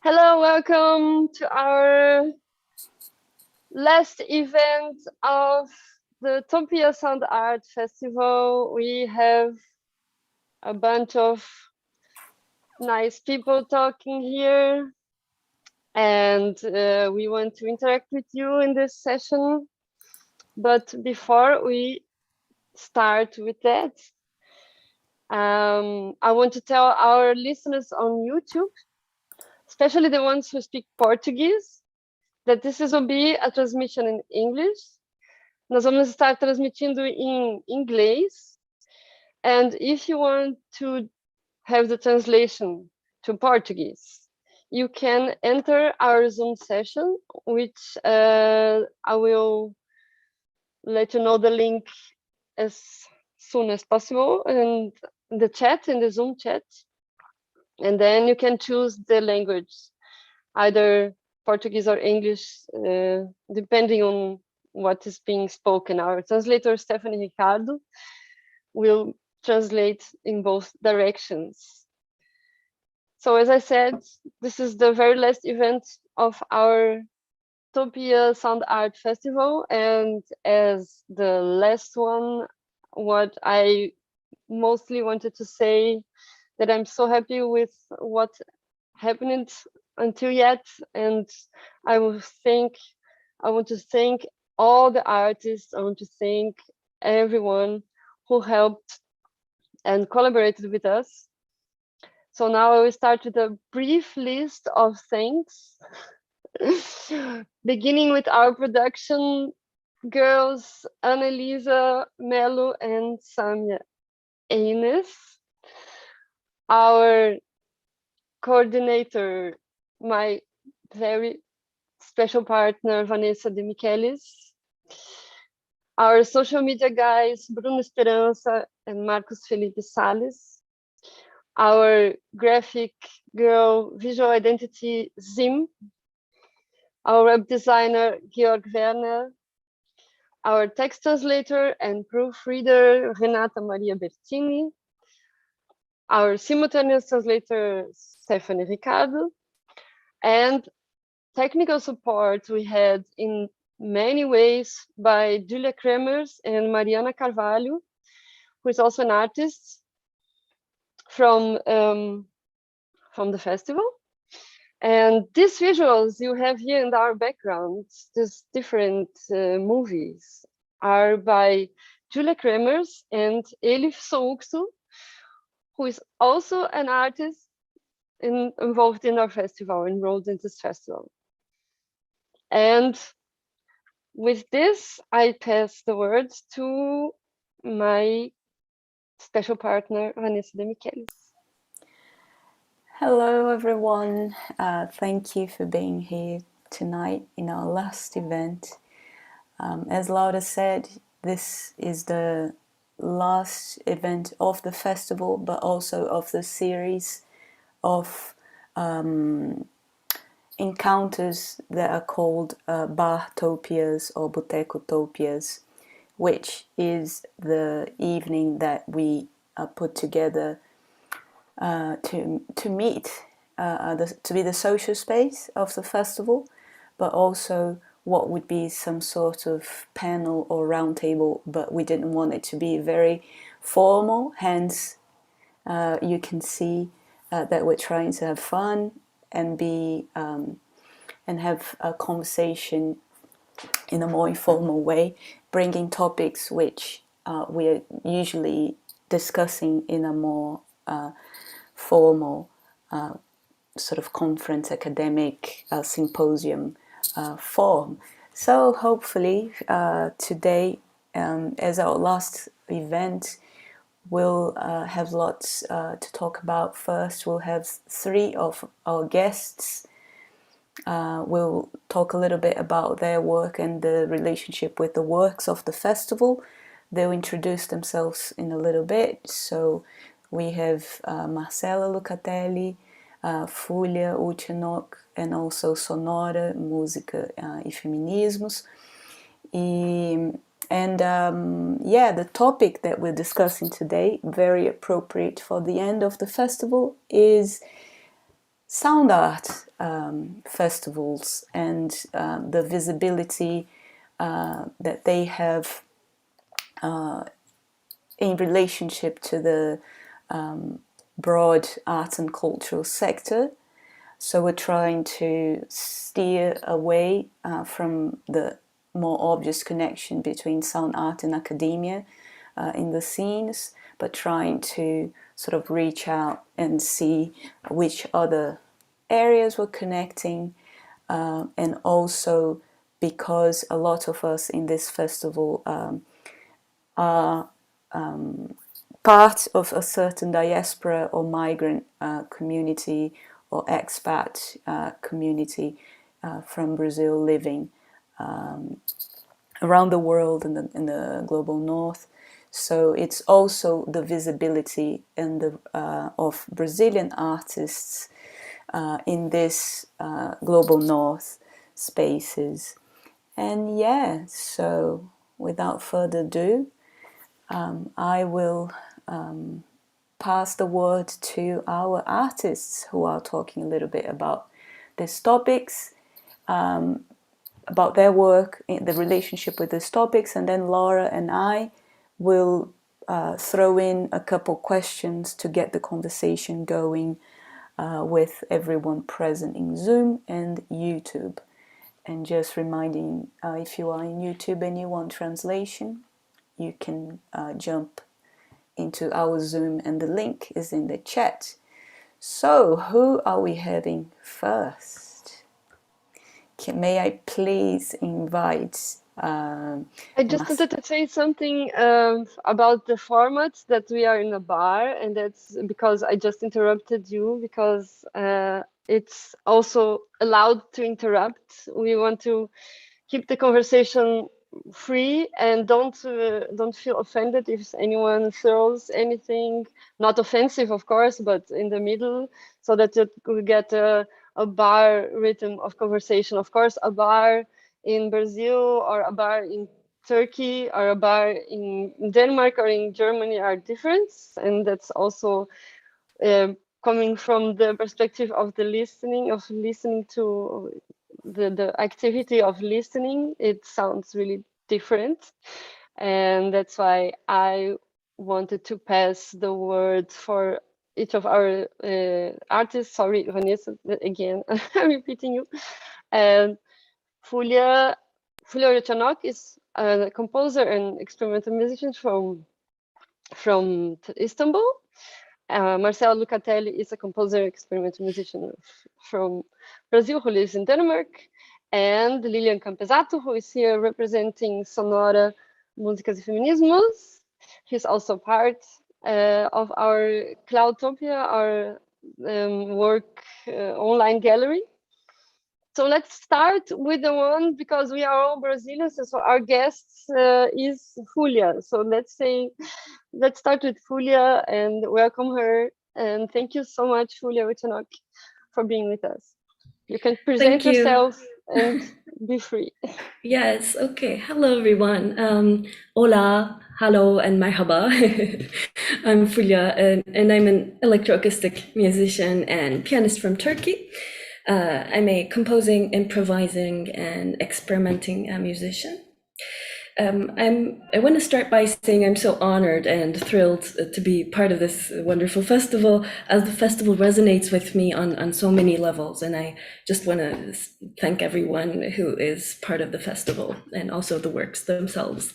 Hello, welcome to our last event of the Topia Sound Art Festival. We have a bunch of nice people talking here, and we want to interact with you in this session. But before we start with that, I want to tell our listeners on YouTube, especially the ones who speak Portuguese, that this will be a transmission in English. Nós vamos estar transmitindo em inglês. And if you want to have the translation to Portuguese, you can enter our Zoom session, which I will let you know the link as soon as possible in the chat, in the Zoom chat. And then you can choose the language, either Portuguese or English, depending on what is being spoken. Our translator, Stephanie Ricardo, will translate in both directions. So as I said, this is the very last event of our Topia Sound Art Festival. And as the last one, what I mostly wanted to say that I'm so happy with what happened until yet. And I want to thank all the artists. I want to thank everyone who helped and collaborated with us. So now I will start with a brief list of thanks. Beginning with our production girls, Annalisa, Mello, and Samia Eines. Our coordinator, my very special partner, Vanessa de Michelis. Our social media guys, Bruno Esperança and Marcos Felipe Salles. Our graphic girl, visual identity, Zim. Our web designer, Georg Werner. Our text translator and proofreader, Renata Maria Bertini. Our simultaneous translator, Stephanie Ricardo. And technical support we had in many ways by Julia Cremers and Mariana Carvalho, who is also an artist from the festival. And these visuals you have here in our background, these different movies, are by Julia Cremers and Elif Soguksu, who is also an artist involved in our festival, enrolled in this festival. And with this, I pass the word to my special partner, Vanessa de Michelis. Hello everyone, thank you for being here tonight in our last event. As Laura said, this is the last event of the festival, but also of the series of encounters that are called Bartopias or Botecotopias, which is the evening that we put together to meet, to be the social space of the festival, but also what would be some sort of panel or round table, but we didn't want it to be very formal, hence you can see that we're trying to have fun and be and have a conversation in a more informal way, bringing topics which we're usually discussing in a more formal sort of conference, academic, symposium form. So hopefully today, as our last event, we'll have lots to talk about. First, we'll have three of our guests. We'll talk a little bit about their work and the relationship with the works of the festival. They'll introduce themselves in a little bit. So we have Marcela Lucatelli, Fulya Uchenok, and also Sonora, Música e Feminismos. Yeah, the topic that we're discussing today, very appropriate for the end of the festival, is sound art festivals and the visibility that they have in relationship to the broad art and cultural sector. So we're trying to steer away from the more obvious connection between sound art and academia in the scenes, but trying to sort of reach out and see which other areas we're connecting, and also because a lot of us in this festival are part of a certain diaspora or migrant community or expat community from Brazil living around the world in the global north. So it's also the visibility and the of Brazilian artists in this global north spaces. And yeah, so without further ado, I will pass the word to our artists who are talking a little bit about these topics, about their work, the relationship with these topics, and then Laura and I will throw in a couple questions to get the conversation going with everyone present in Zoom and YouTube. And just reminding, if you are in YouTube and you want translation, you can jump into our Zoom and the link is in the chat. So, who are we having first? May I please invite... I just wanted to say something about the format, that we are in a bar, and that's because I just interrupted you, because it's also allowed to interrupt. We want to keep the conversation free, and don't feel offended if anyone throws anything, not offensive of course, but in the middle, so that you could get a bar rhythm of conversation. Of course, a bar in Brazil or a bar in Turkey or a bar in Denmark or in Germany are different, and that's also coming from the perspective of the listening to the activity of listening. It sounds really different, and that's why I wanted to pass the word for each of our artists. Sorry, Vanessa, again, I'm repeating you. And Fulia Rochanok is a composer and experimental musician from Istanbul. Marcelo Lucatelli is a composer, experimental musician from Brazil who lives in Denmark. And Lilian Campesato, who is here representing Sonora Músicas e Feminismos. He's also part of our Cloudtopia, our work online gallery. So let's start with the one, because we are all Brazilians, and so our guest is Fulia. So let's start with Fulia and welcome her. And thank you so much, Fulia Rochanok, for being with us. You can present yourself and be free. Yes, okay. Hello, everyone. Hola, hello, and merhaba. I'm Fulya, and I'm an electroacoustic musician and pianist from Turkey. I'm a composing, improvising, and experimenting musician. I want to start by saying I'm so honored and thrilled to be part of this wonderful festival, as the festival resonates with me on so many levels. And I just want to thank everyone who is part of the festival and also the works themselves.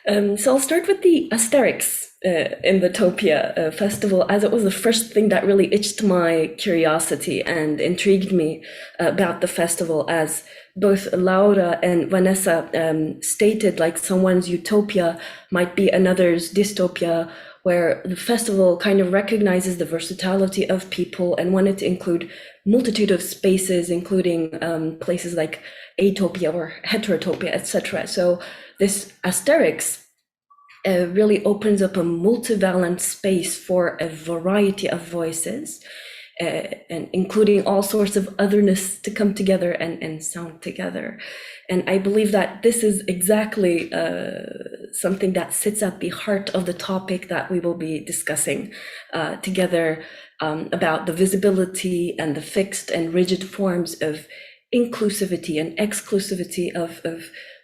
So I'll start with the aesthetics in the Topia festival, as it was the first thing that really itched my curiosity and intrigued me about the festival, as both Laura and Vanessa stated, like someone's utopia might be another's dystopia, where the festival kind of recognizes the versatility of people and wanted to include multitude of spaces, including places like atopia or heterotopia, etc. So this aesthetics really opens up a multivalent space for a variety of voices. and including all sorts of otherness to come together and sound together. And I believe that this is exactly something that sits at the heart of the topic that we will be discussing together, about the visibility and the fixed and rigid forms of inclusivity and exclusivity of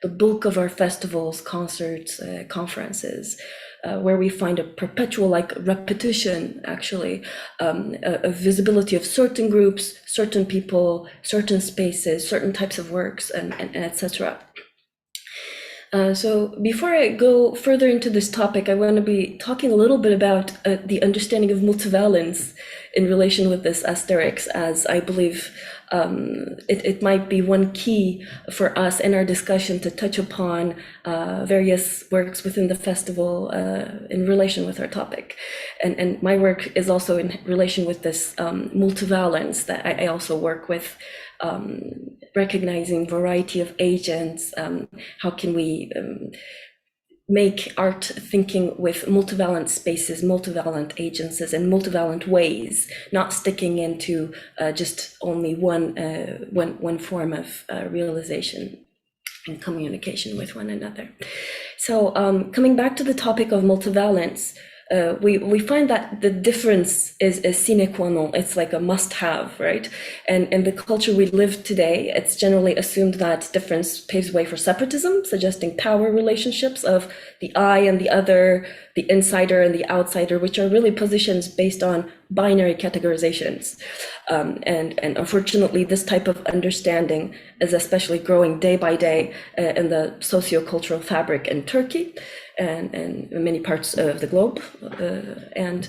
the bulk of our festivals, concerts, conferences, where we find a perpetual repetition, actually, of visibility of certain groups, certain people, certain spaces, certain types of works, and etc. So before I go further into this topic, I want to be talking a little bit about the understanding of multivalence in relation with this asterisk, as I believe it might be one key for us in our discussion to touch upon various works within the festival in relation with our topic. And my work is also in relation with this multivalence that I also work with, recognizing variety of agents. How can we make art thinking with multivalent spaces, multivalent agencies, and multivalent ways, not sticking into just only one form of realization and communication with one another. So coming back to the topic of multivalence, we find that the difference is sine qua non. It's like a must-have, right? And in the culture we live today, it's generally assumed that difference paves way for separatism, suggesting power relationships of the I and the other, the insider and the outsider, which are really positions based on binary categorizations. And unfortunately, this type of understanding is especially growing day by day in the socio-cultural fabric in Turkey and in many parts of the globe. And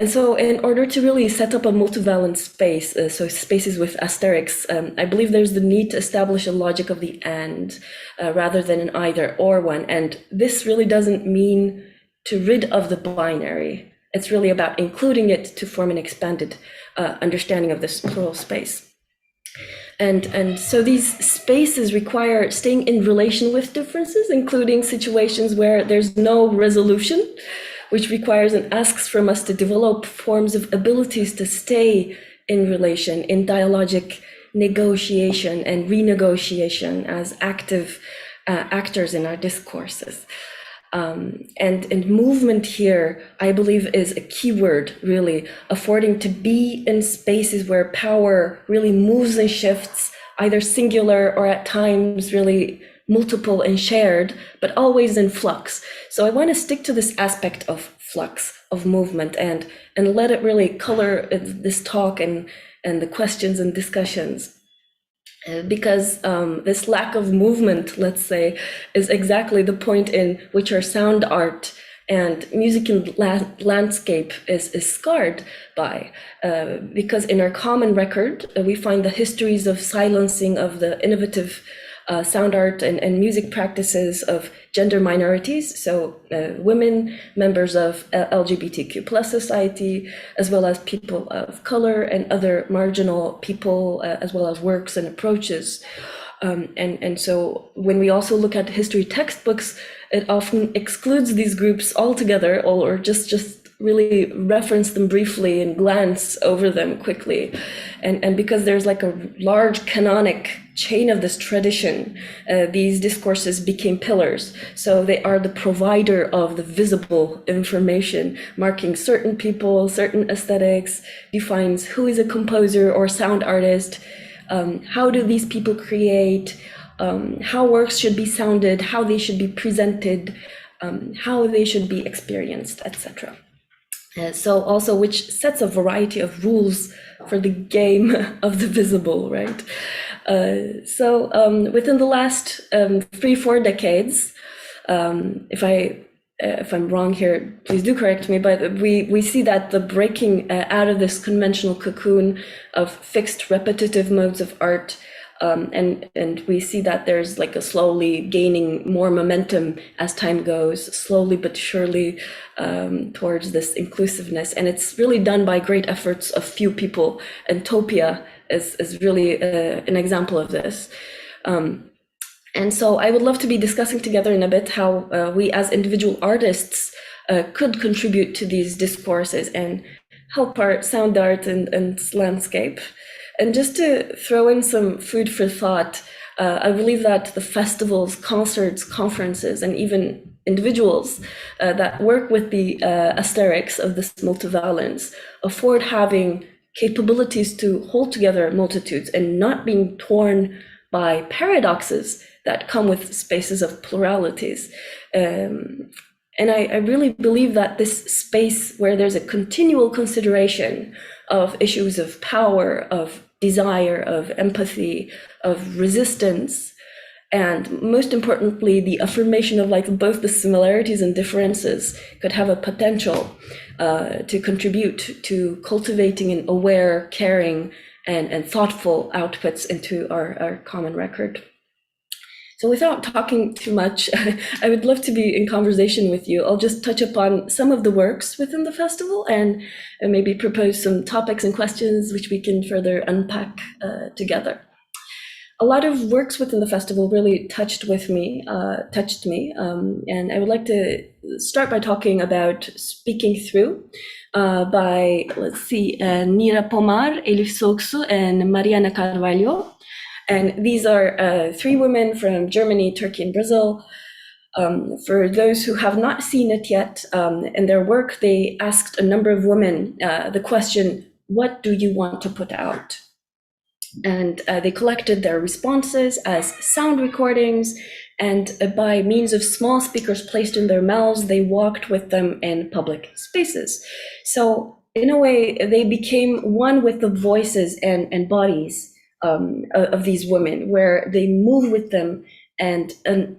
so in order to really set up a multivalent space, so spaces with asterisks, I believe there's the need to establish a logic of the and rather than an either or one. And this really doesn't mean to rid of the binary. It's really about including it to form an expanded understanding of this plural space. And so these spaces require staying in relation with differences, including situations where there's no resolution, which requires and asks from us to develop forms of abilities to stay in relation, in dialogic negotiation and renegotiation as active actors in our discourses. And movement here, I believe, is a key word, really, affording to be in spaces where power really moves and shifts, either singular or at times really multiple and shared, but always in flux. So I want to stick to this aspect of flux, of movement, and let it really color this talk and the questions and discussions. Because this lack of movement, let's say, is exactly the point in which our sound art and music and landscape is scarred by. Because in our common record, we find the histories of silencing of the innovative sound art and music practices of gender minorities, so women, members of LGBTQ plus society, as well as people of color and other marginal people, as well as works and approaches. And so when we also look at history textbooks, it often excludes these groups altogether, or just really reference them briefly and glance over them quickly. And because there's like a large canonic chain of this tradition, these discourses became pillars. So they are the provider of the visible information, marking certain people, certain aesthetics, defines who is a composer or sound artist, how do these people create, how works should be sounded, how they should be presented, how they should be experienced, etc. So also which sets a variety of rules for the game of the visible, right? So within the last 3-4 decades, if I'm wrong here, please do correct me, but we see that the breaking out of this conventional cocoon of fixed repetitive modes of art, and we see that there's like a slowly gaining more momentum as time goes, slowly but surely, towards this inclusiveness. And it's really done by great efforts of few people, and Topia is really an example of this. And so I would love to be discussing together in a bit how we as individual artists could contribute to these discourses, and help art, sound art, and landscape. And just to throw in some food for thought, I believe that the festivals, concerts, conferences, and even individuals that work with the aesthetics of this multivalence afford having capabilities to hold together multitudes and not being torn by paradoxes that come with spaces of pluralities. And I really believe that this space where there's a continual consideration of issues of power, of desire, of empathy, of resistance, and most importantly, the affirmation of like both the similarities and differences could have a potential to contribute to cultivating an aware, caring, and thoughtful outputs into our common record. So without talking too much, I would love to be in conversation with you. I'll just touch upon some of the works within the festival and maybe propose some topics and questions which we can further unpack together. A lot of works within the festival really touched me, and I would like to start by talking about Speaking Through by, Nira Pomar, Elif Soguksu, and Mariana Carvalho. And these are three women from Germany, Turkey, and Brazil. For those who have not seen it yet, in their work, they asked a number of women the question, what do you want to put out? And they collected their responses as sound recordings, and by means of small speakers placed in their mouths, they walked with them in public spaces. So in a way, they became one with the voices and bodies of these women, where they move with them and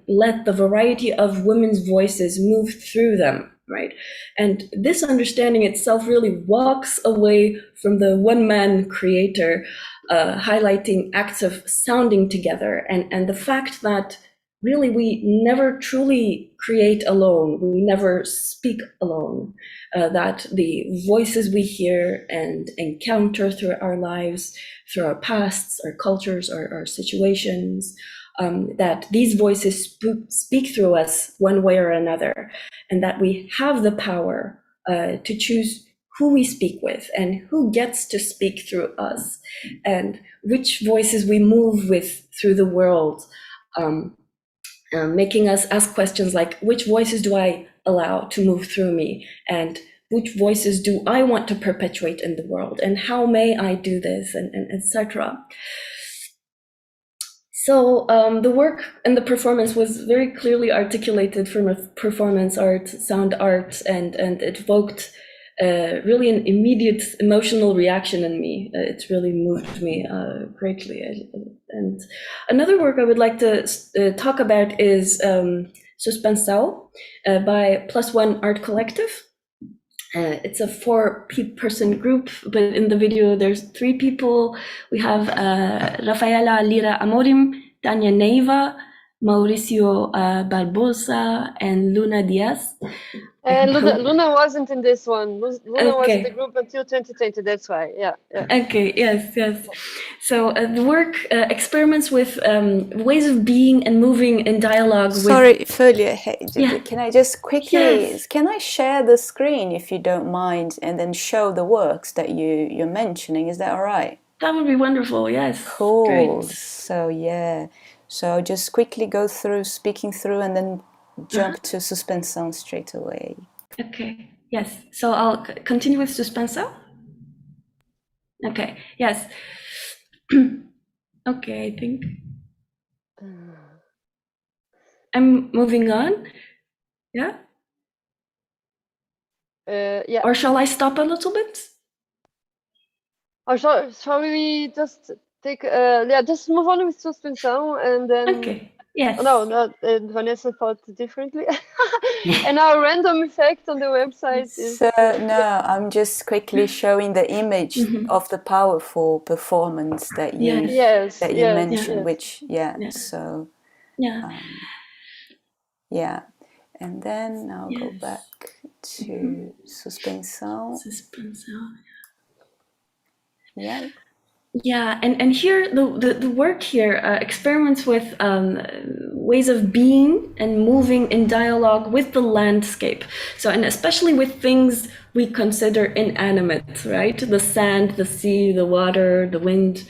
let the variety of women's voices move through them, right? And this understanding itself really walks away from the one-man creator, highlighting acts of sounding together and the fact that really we never truly create alone, we never speak alone, that the voices we hear and encounter through our lives, through our pasts, our cultures, our situations, that these voices speak through us one way or another, and that we have the power to choose who we speak with and who gets to speak through us, and which voices we move with through the world, making us ask questions like, which voices do I allow to move through me, and which voices do I want to perpetuate in the world, and how may I do this, and etc. So the work and the performance was very clearly articulated from a performance art, sound art, and it evoked really an immediate emotional reaction in me. It really moved me greatly. And another work I would like to talk about is Suspensao by Plus One Art Collective. It's a 4-person group, but in the video there's 3 people. We have Rafaela Lira Amorim, Tanya Neiva, Mauricio Barbosa, and Luna Diaz. Luna wasn't in this one. Luna was in the Okay. group until 2020. That's why. Yeah. Okay, yes. So the work experiments with ways of being and moving in dialogue with... Sorry, Fulia, hey, Yeah. can I just quickly, Yes. can I share the screen if you don't mind, and then show the works that you're mentioning? Is that all right? That would be wonderful, yes. Cool. Great. So yeah, so I'll just quickly go through Speaking Through and then jump to Suspensão straight away. Okay, yes. So I'll continue with Suspenso. Okay, yes. Okay, I think I'm moving on. Yeah? Yeah. Or shall I stop a little bit? Or shall we just take? Just move on with Suspensão, and then. Okay. Yes. No, Vanessa thought differently. And our random effect on the website is... So no, I'm just quickly showing the image of the powerful performance that you mentioned, which so and then I'll go back to Suspensão. Yeah, and here the work here experiments with ways of being and moving in dialogue with the landscape. So, and especially with things we consider inanimate, right? The sand, the sea, the water, the wind,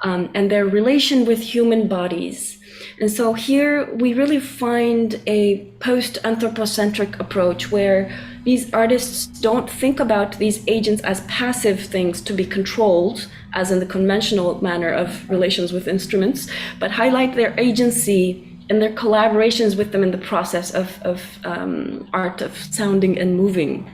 and their relation with human bodies. And so here we really find a post-anthropocentric approach where these artists don't think about these agents as passive things to be controlled, as in the conventional manner of relations with instruments, but highlight their agency and their collaborations with them in the process of art, of sounding and moving.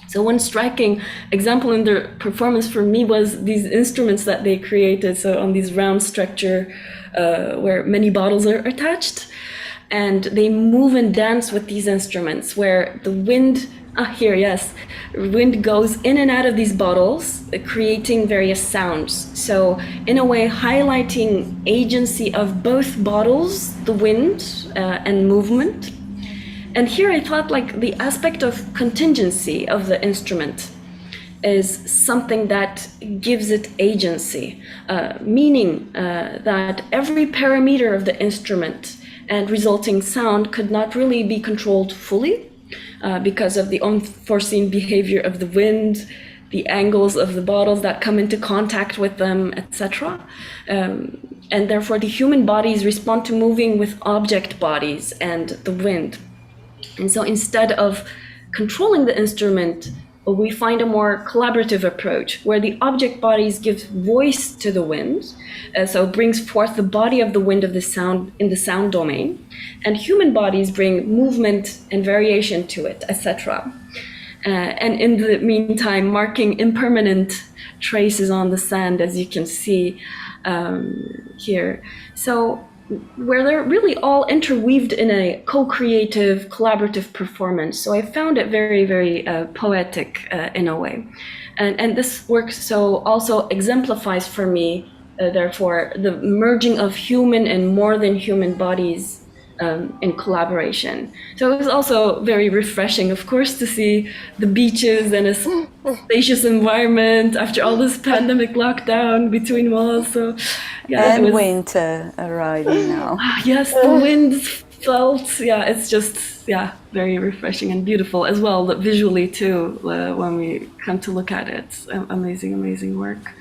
So one striking example in their performance for me was these instruments that they created. So on these round structure where many bottles are attached, and they move and dance with these instruments where the wind, wind goes in and out of these bottles, creating various sounds. So in a way, highlighting agency of both bottles, the wind and movement. And here I thought like the aspect of contingency of the instrument is something that gives it agency, meaning that every parameter of the instrument and resulting sound could not really be controlled fully because of the unforeseen behavior of the wind, the angles of the bottles that come into contact with them, etc. And therefore the human bodies respond to moving with object bodies and the wind. And so instead of controlling the instrument, we find a more collaborative approach where the object bodies give voice to the wind, so it brings forth the body of the wind of the sound in the sound domain, and human bodies bring movement and variation to it, etc. And in the meantime, marking impermanent traces on the sand, as you can see here. So where they're really all interweaved in a co-creative, collaborative performance. So I found it very, very poetic in a way. And this work so also exemplifies for me, therefore, the merging of human and more than human bodies in collaboration. So it was also very refreshing, of course, to see the beaches and a spacious environment after all this pandemic lockdown between walls. So yeah, and winter arriving now. Yes, the wind felt, it's just, very refreshing and beautiful as well, visually too, when we come to look at it. Amazing, amazing work.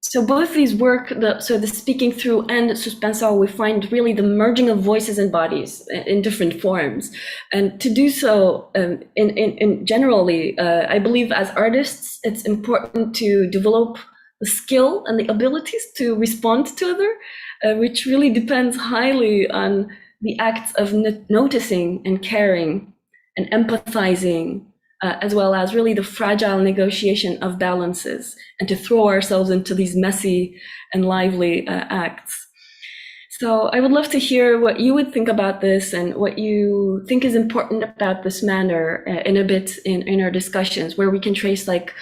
So both these work, the speaking through and suspensor, we find really the merging of voices and bodies in different forms. And to do so, in generally, I believe as artists, it's important to develop the skill and the abilities to respond to other, which really depends highly on the acts of noticing and caring and empathizing, as well as really the fragile negotiation of balances, and to throw ourselves into these messy and lively acts. So I would love to hear what you would think about this and what you think is important about this manner in a bit in our discussions, where we can trace like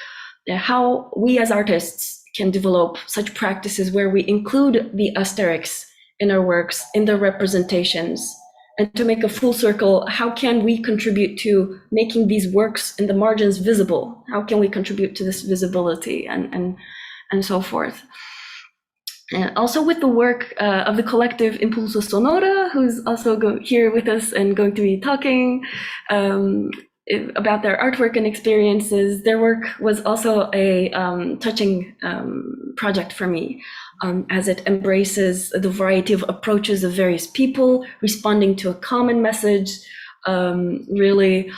how we as artists can develop such practices where we include the aesthetics in our works, in the representations. And to make a full circle, how can we contribute to making these works in the margins visible? How can we contribute to this visibility and so forth? And also with the work of the collective Impulso Sonora, who's also here with us and going to be talking about their artwork and experiences. Their work was also a touching project for me. As it embraces the variety of approaches of various people responding to a common message. Really,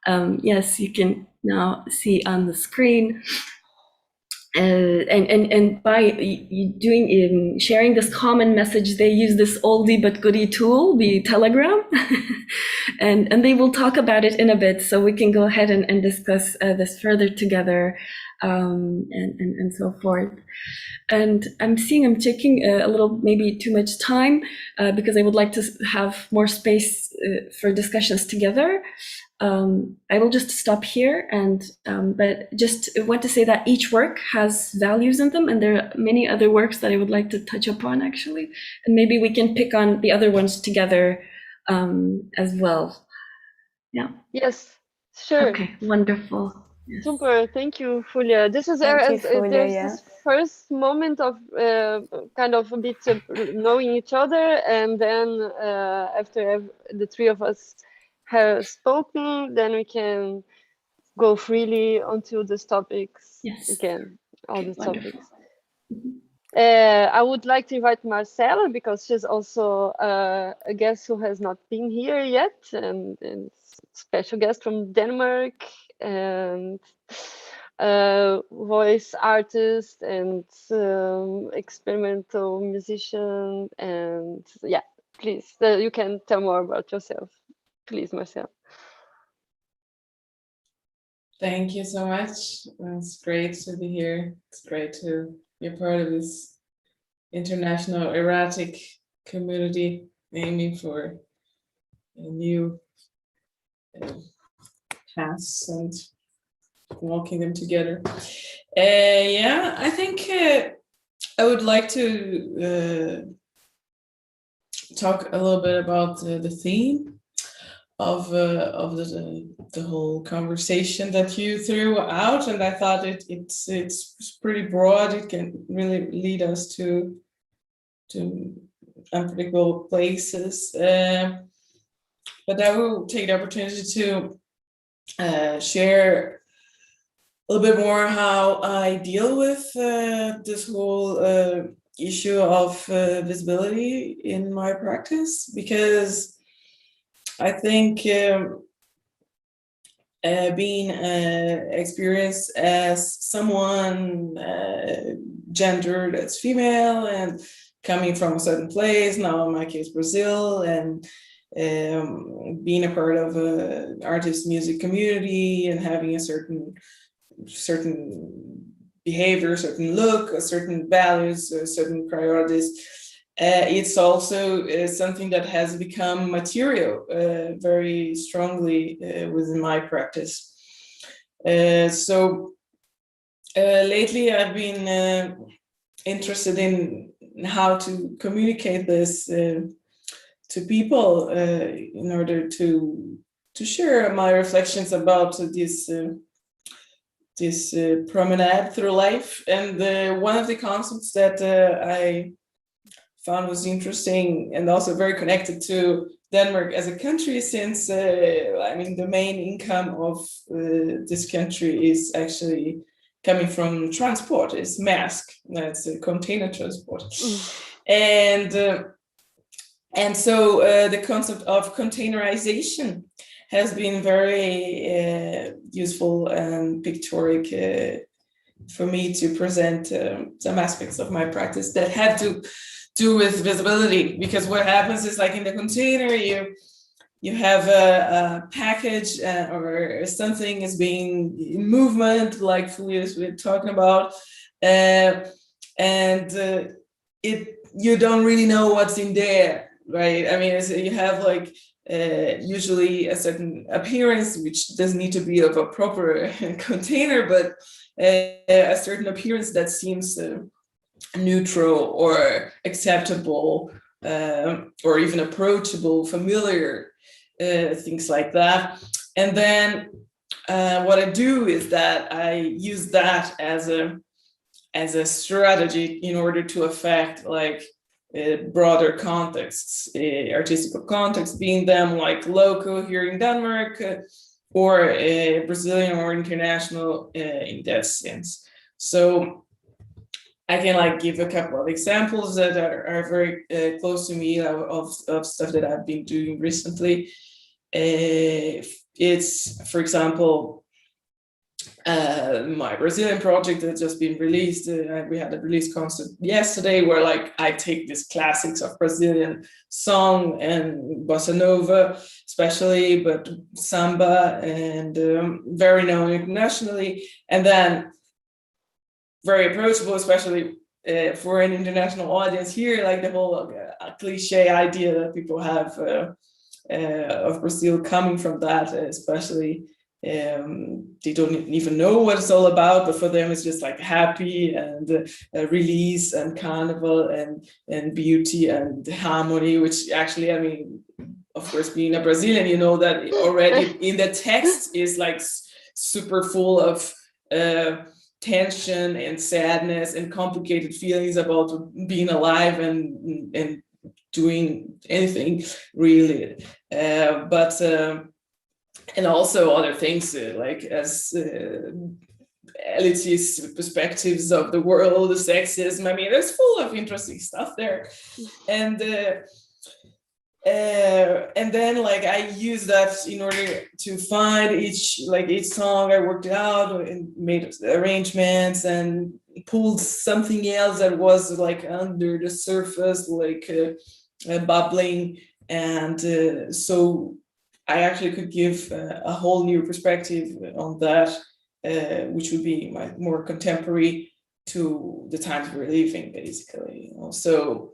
yes, you can now see on the screen. And by sharing this common message, they use this oldie but goodie tool, the Telegram, and they will talk about it in a bit, so we can go ahead and discuss this further together, and so forth. And I'm checking a little, maybe too much time, because I would like to have more space for discussions together. I will just stop here, but just want to say that each work has values in them, and there are many other works that I would like to touch upon actually, and maybe we can pick on the other ones together as well. Yeah. Yes, sure. Okay, wonderful. Yes. Super, thank you, Fulia. This is there's this first moment of kind of a bit knowing each other, and then after the three of us have spoken, then we can go freely onto these topics Yes. again, all Okay, the wonderful. topics. Mhm. I would like to invite Marcela because she's also a guest who has not been here yet, and special guest from Denmark, and voice artist and experimental musician. And yeah, please, you can tell more about yourself. Please, Marcela. Thank you so much. It's great to be here. It's great to be a part of this international erratic community aiming for new paths and walking them together. Yeah, I think I would like to talk a little bit about the theme of the whole conversation that you threw out, and I thought it's pretty broad. It can really lead us to unpredictable places. But I will take the opportunity to share a little bit more how I deal with this whole issue of visibility in my practice, because I think being experienced as someone gendered as female and coming from a certain place, now in my case Brazil, and being a part of an artist music community and having a certain behavior, certain look, certain values, certain priorities. It's also something that has become material very strongly within my practice. So lately I've been interested in how to communicate this to people in order to share my reflections about this promenade through life. And one of the concepts that I found was interesting and also very connected to Denmark as a country, since I mean the main income of this country is actually coming from transport, is mask, that's a container transport. And so the concept of containerization has been very useful and pictorial for me to present some aspects of my practice that have to do with visibility. Because what happens is, like in the container, you have a package or something is being in movement, like Fulius we're talking about, and you don't really know what's in there, right? I mean, you have like usually a certain appearance, which doesn't need to be of a proper container, but a certain appearance that seems neutral or acceptable, or even approachable, familiar, things like that. And then what I do is that I use that as a strategy in order to affect like broader contexts, artistic contexts, being them like local here in Denmark or Brazilian or international in that sense. So I can like give a couple of examples that are very close to me of stuff that I've been doing recently. It's, for example, my Brazilian project that's just been released. We had a release concert yesterday where like I take these classics of Brazilian song and bossa nova especially, but samba, and very known internationally, and then very approachable, especially for an international audience here, like the whole cliche idea that people have of Brazil coming from that, especially they don't even know what it's all about, but for them it's just like happy and release and carnival and beauty and harmony, which actually, I mean, of course, being a Brazilian, you know that already in the text is like super full of tension and sadness and complicated feelings about being alive and doing anything really, but and also other things like as elitist perspectives of the world, the sexism. I mean, there's full of interesting stuff there, and then like I used that in order to find each song. I worked it out and made arrangements and pulled something else that was like under the surface, like bubbling, and so I actually could give a whole new perspective on that, which would be more contemporary to the times we're living, basically. So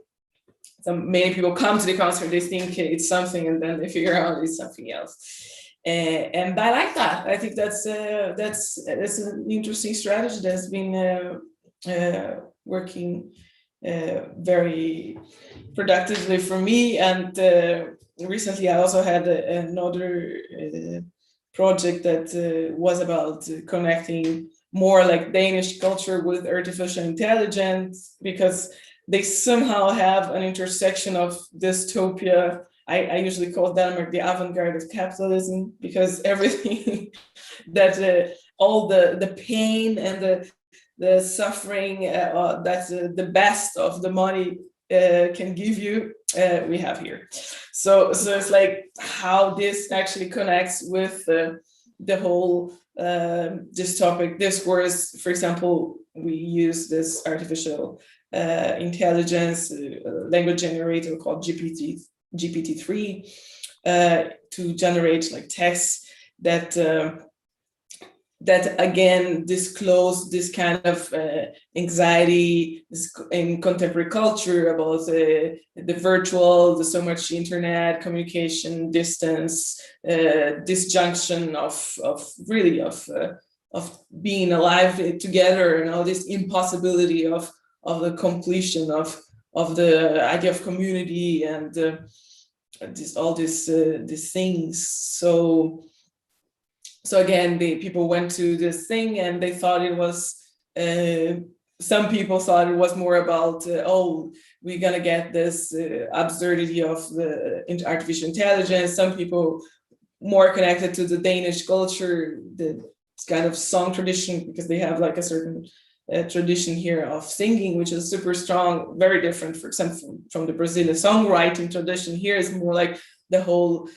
many people come to the concert, they think it's something, and then they figure out it's something else. And I like that. I think that's an interesting strategy that's been working very productively for me. And recently I also had another project that was about connecting more like Danish culture with artificial intelligence, because they somehow have an intersection of dystopia. I usually call Denmark the avant-garde of capitalism, because everything that all the pain and the suffering that the best of the money can give you, we have here. So it's like how this actually connects with the whole dystopic discourse. For example, we use this artificial intelligence language generator called GPT-3 to generate like texts that again disclose this kind of anxiety in contemporary culture about the virtual, the so much internet communication, distance, disjunction of being alive together, and all this impossibility of the completion of the idea of community, and these things. So again, people went to this thing and they thought it was, some people thought it was more about, we're gonna get this absurdity of the artificial intelligence. Some people more connected to the Danish culture, the kind of song tradition, because they have like a certain tradition here of singing, which is super strong, very different, for example, from the Brazilian songwriting tradition. Here is more like the whole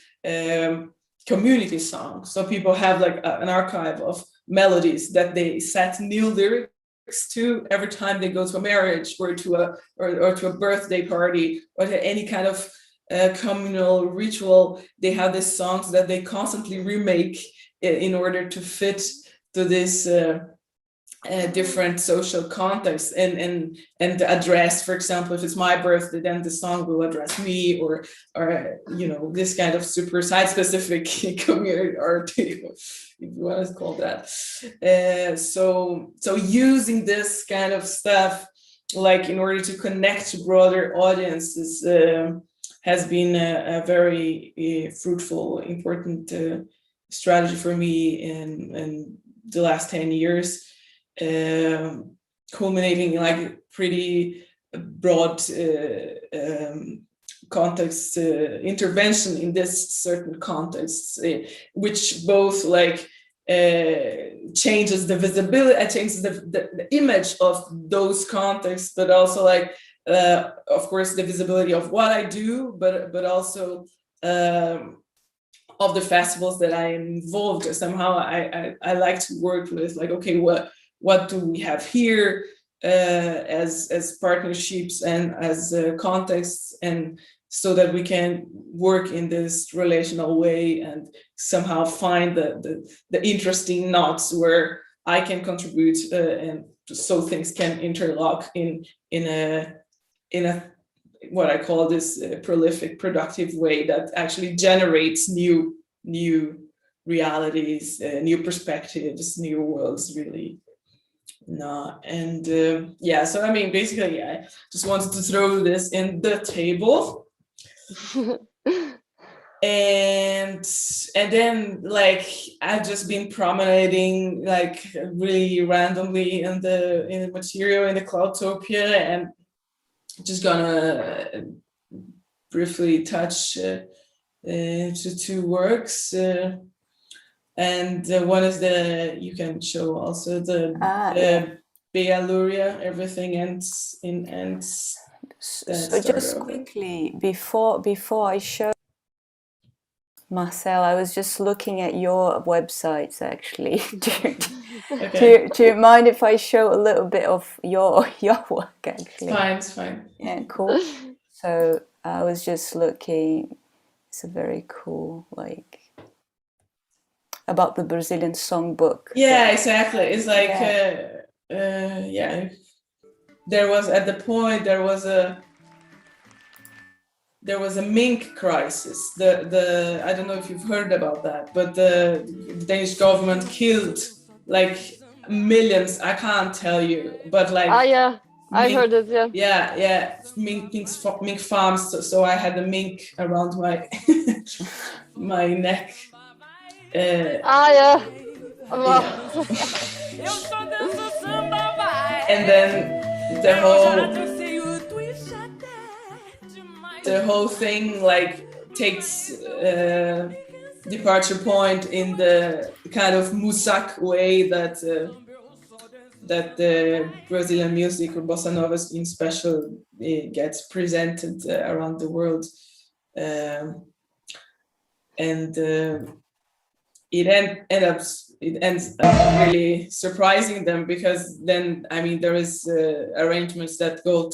community song. So people have like an archive of melodies that they set new lyrics to every time they go to a marriage or to a birthday party or to any kind of communal ritual. They have these songs that they constantly remake in order to fit to this different social context and address, for example, if it's my birthday, then the song will address me, or this kind of super site specific community art, if you want to call that. So using this kind of stuff, like in order to connect to broader audiences, has been a very fruitful, important strategy for me in the last 10 years. Culminating in like pretty broad context intervention in this certain context, which both like changes the visibility, changes the image of those contexts, but also like of course the visibility of what I do, but also of the festivals that I am involved. Somehow I like to work with like, okay, what do we have here as partnerships and as contexts, and so that we can work in this relational way and somehow find the interesting knots where I can contribute, and so things can interlock in a what I call this prolific, productive way that actually generates new realities, new perspectives, new worlds, really. No, and so I mean, basically, I just wanted to throw this in the table, and then like I've just been promenading like really randomly in the material in the Cloudtopia, and just gonna briefly touch to two works. and one is you can show also the Bealuria, everything ends in ends. So just quickly, before I show Marcel, I was just looking at your websites actually. Do you mind if I show a little bit of your work actually? It's fine. Yeah, cool. So I was just looking. It's a very cool, like, about the Brazilian songbook. Yeah, exactly. It's like there was at the point there was a mink crisis. The I don't know if you've heard about that, but the Danish government killed like millions. I can't tell you, but like I heard it. Mink farms. So I had a mink around my my neck. Wow. And then the whole thing like takes departure point in the kind of musak way that the Brazilian music or bossa nova in special gets presented around the world, and it ends up really surprising them, because then I mean there is arrangements that go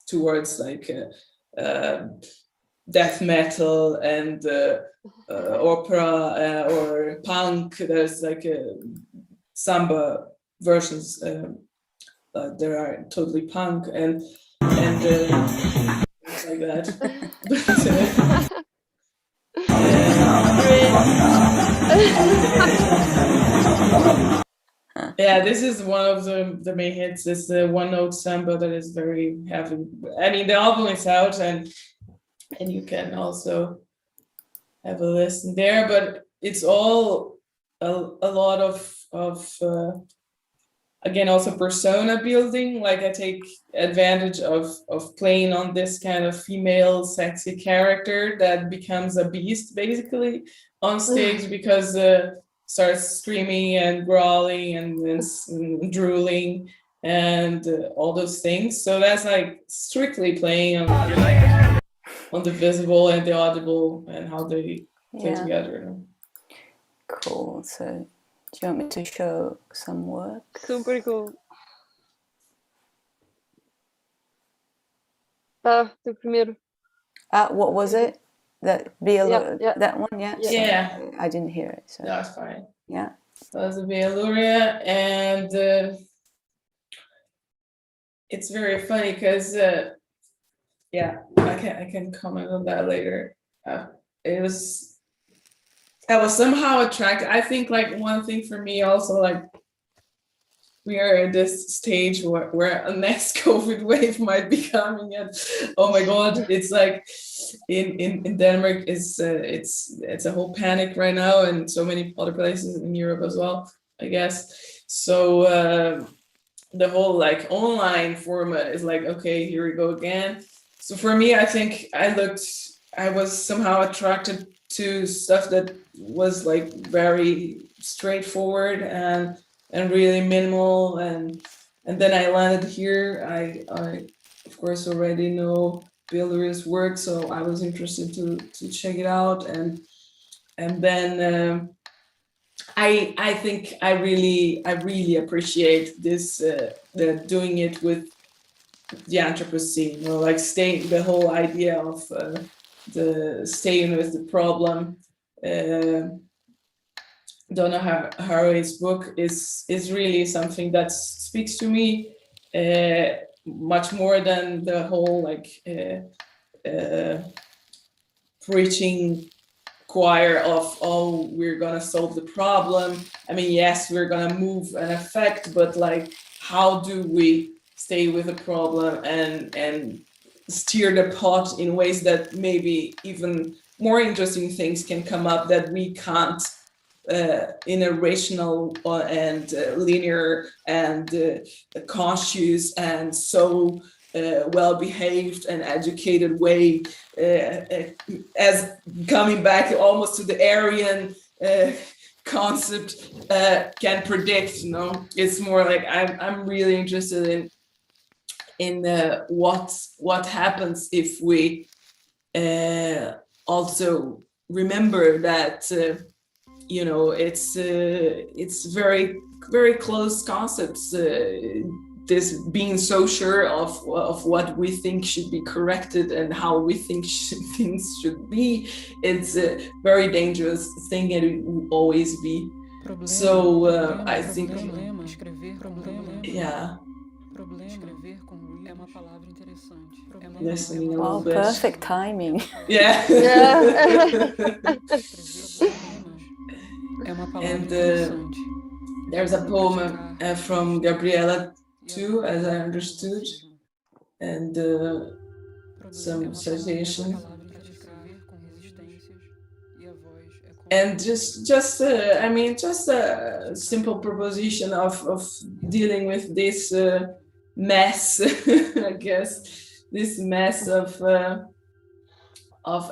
towards like death metal and opera or punk. There's like samba versions there are totally punk and things like that. Yeah, this is one of the main hits. It's the one note samba that is very heavy. I mean, the album is out and you can also have a listen there, but it's all a lot of again, also persona building. Like I take advantage of playing on this kind of female sexy character that becomes a beast basically on stage, because starts screaming and growling and drooling and all those things. So that's like strictly playing on the visible and the audible and how they play together. Cool. So do you want me to show some work? Super cool. The primeiro. What was it? That that one, yeah. Yeah. So I didn't hear it. So That's fine. yeah. That was a Bealuria, and it's very funny because I can comment on that later. I was somehow attracted. I think like one thing for me also, like we are at this stage where a next COVID wave might be coming, and oh my God, it's like in Denmark it's a whole panic right now, and so many other places in Europe as well, I guess. So the whole like online format is like, okay, here we go again. So for me, I think I was somehow attracted to stuff that was like very straightforward and really minimal, and then I landed here. I of course already know Bealuria's work, so I was interested to check it out, and then I think I really appreciate this the doing it with the Anthropocene, you know, like the whole idea of the staying with the problem. Donna Haraway's book is really something that speaks to me much more than the whole like preaching choir of, oh, we're gonna solve the problem. I mean, yes, we're gonna move an effect, but like, how do we stay with the problem and steer the pot in ways that maybe even more interesting things can come up that we can't in a rational and linear and conscious and so well-behaved and educated way, as coming back almost to the Aryan concept can predict. It's more like I'm really interested in what happens if we also remember that it's very very close concepts. This being so sure of what we think should be corrected and how we think things should be, it's a very dangerous thing, and it will always be. So I think, yeah, listening a little bit. Perfect timing. Yeah. And there's a poem from Gabriela too, as I understood, and some citation. And just a simple proposition of dealing with this mess, I guess, this mess of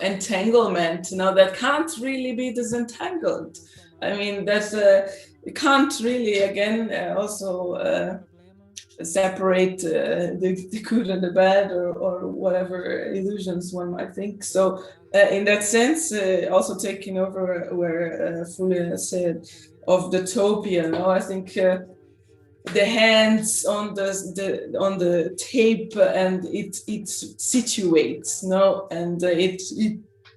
entanglement, that can't really be disentangled. I mean, that's it can't really, again, also separate the good and the bad, or whatever illusions one might think. So in that sense, also taking over where Fulia said of the Topia, I think the hands on the tape, and it situates, and it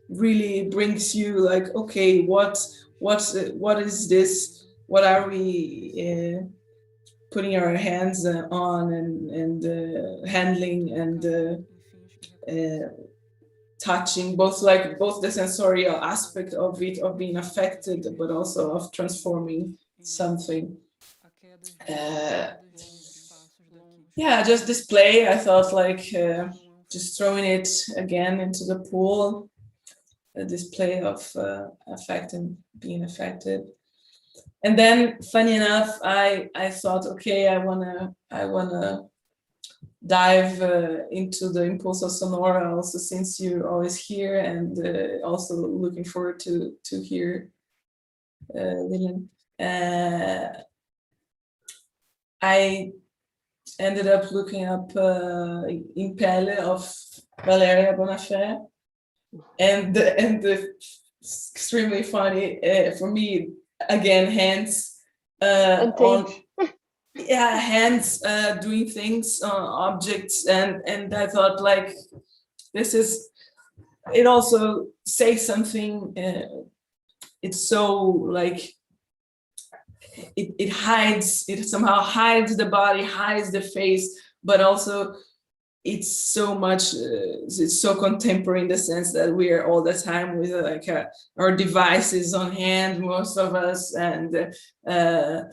really brings you like, okay, what is this? What are we putting our hands on and handling and touching, both the sensorial aspect of it, of being affected, but also of transforming something. Just display. I thought just throwing it again into the pool, a display of affect and being affected. And then, funny enough, I thought, okay, I wanna dive into the Impulso Sonora also, since you're always here, and also looking forward to hear Lilian. I ended up looking up In Pelle of Valeria Bonafé, and extremely funny for me. Again, hands on, hands doing things on objects, and I thought, this is, it also says something. It's so it hides, it somehow hides the body, hides the face, but also it's so much, it's so contemporary in the sense that we are all the time with our devices on hand, most of us, and there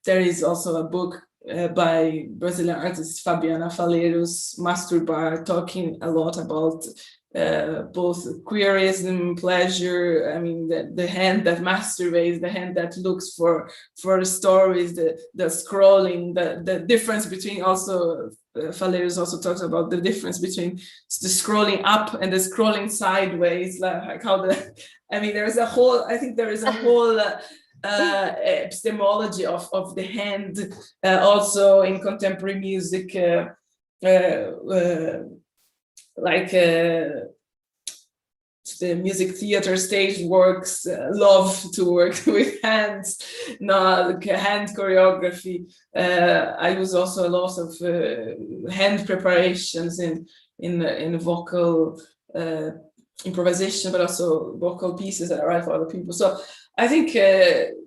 is also a book by Brazilian artist Fabiana Faleiros, Masturbar, talking a lot about both queerism, pleasure. I mean, the hand that masturbates, the hand that looks for the stories, the scrolling, the difference between, also Faleiros also talks about the difference between the scrolling up and the scrolling sideways, like how there is a whole epistemology of the hand, also in contemporary music, the music theater stage works love to work with hands, hand choreography. I use also a lot of hand preparations in vocal improvisation, but also vocal pieces that I write for other people. So I think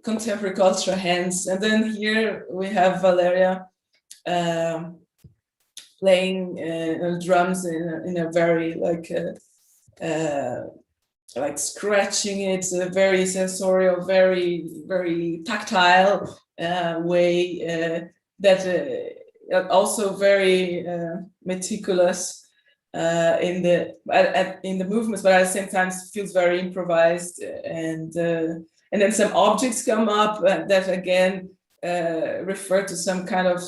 contemporary culture, hands. And then here we have Valeria playing drums in a very scratching it, very sensorial, very very tactile way, that also very meticulous in the movements, but at the same time feels very improvised, and then some objects come up that again refer to some kind of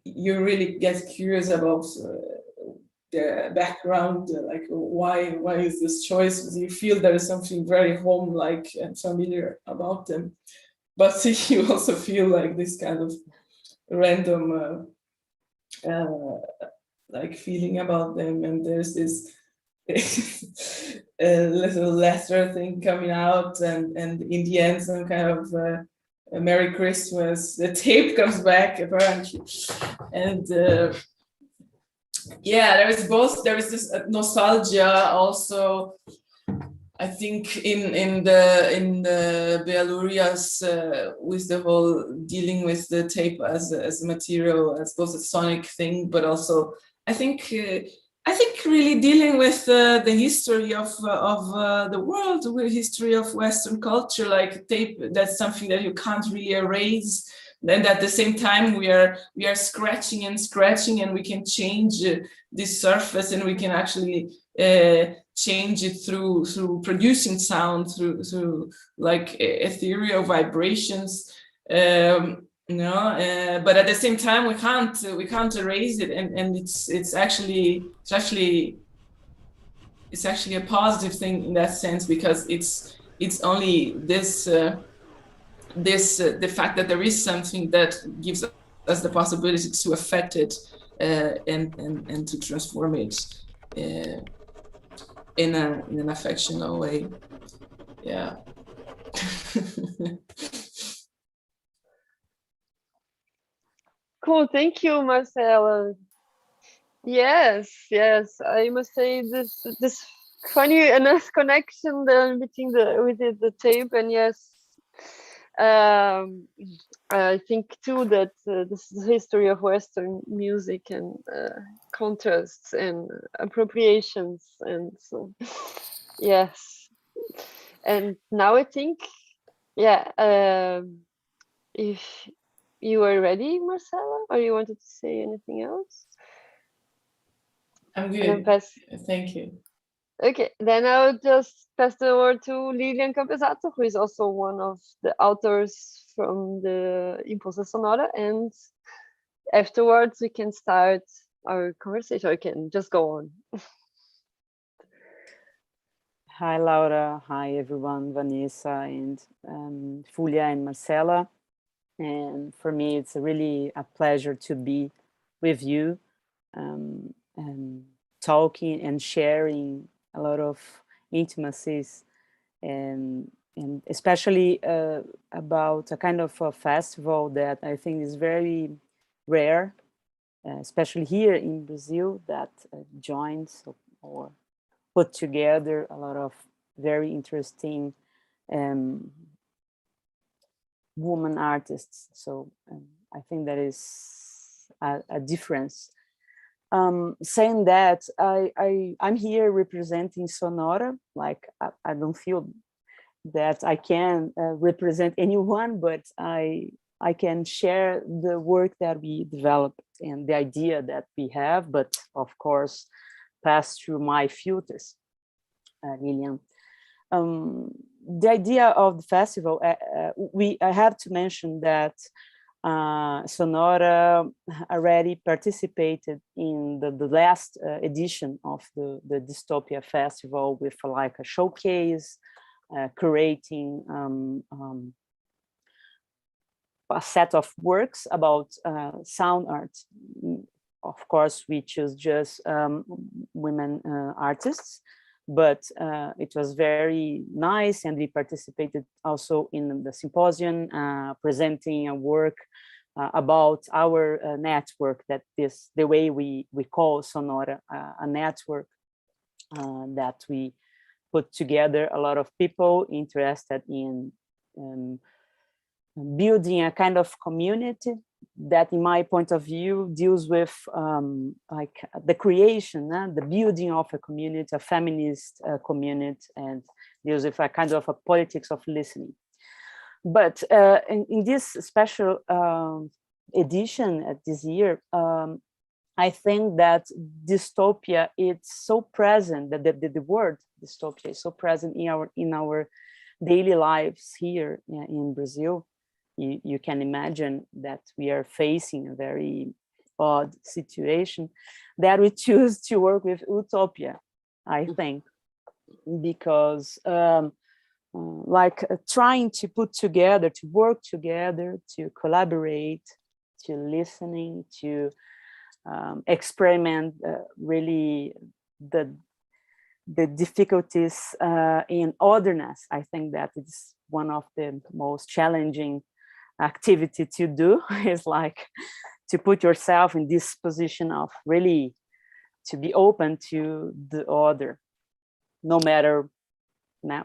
you really get curious about the background, like why is this choice? Do you feel there is something very home-like and familiar about them, but you also feel like this kind of random like feeling about them, and there's this a little letter thing coming out, and in the end some kind of a Merry Christmas. The tape comes back apparently, and yeah, there is this nostalgia also. I think in the Bealurias with the whole dealing with the tape as a material, as both a sonic thing, but also I think really dealing with the history of the world, the history of Western culture, like tape. That's something that you can't really erase. And at the same time, we are scratching, and we can change this surface, and we can actually change it through producing sound, through like ethereal vibrations, but at the same time we can't erase it, and it's actually a positive thing in that sense, because it's only this the fact that there is something that gives us the possibility to affect it and to transform it in an affectional way. Yeah. Cool, thank you, Marcela. Yes, I must say this funny enough connection there between the tape, and yes, I think too that this is the history of Western music and contrasts and appropriations, and so yes. And now I think, yeah, if you are ready, Marcela, or you wanted to say anything else? I'm good. Thank you. Okay, then I'll just pass the word to Lilian Campesato, who is also one of the authors from the Impulsa Sonora, and afterwards we can start our conversation. I can just go on. Hi, Laura. Hi, everyone. Vanessa and Julia and Marcela. And for me, it's really a pleasure to be with you and talking and sharing a lot of intimacies, and especially about a kind of a festival that I think is very rare, especially here in Brazil, that joins or put together a lot of very interesting woman artists. So I think that is a difference. Saying that, I'm here representing Sonora. Like I don't feel that I can represent anyone, but I can share the work that we developed and the idea that we have, but of course pass through my filters, Lilian. The idea of the festival, I have to mention that Sonora already participated in the last edition of the Dystopia Festival with like a showcase, curating a set of works about sound art. Of course, we choose just women artists, but it was very nice, and we participated also in the symposium, presenting a work about our network, that is the way we call Sonora, a network that we put together a lot of people interested in building a kind of community that, in my point of view, deals with like the creation, the building of a community, a feminist community, and deals with a kind of a politics of listening. But in this special edition this year, I think that dystopia, it's so present, that the word dystopia is so present in our daily lives here in Brazil. You can imagine that we are facing a very odd situation, that we choose to work with Utopia, I think, because trying to put together, to work together, to collaborate, to listening, to experiment really the difficulties in otherness. I think that it's one of the most challenging activity to do is like to put yourself in this position of really to be open to the other, no matter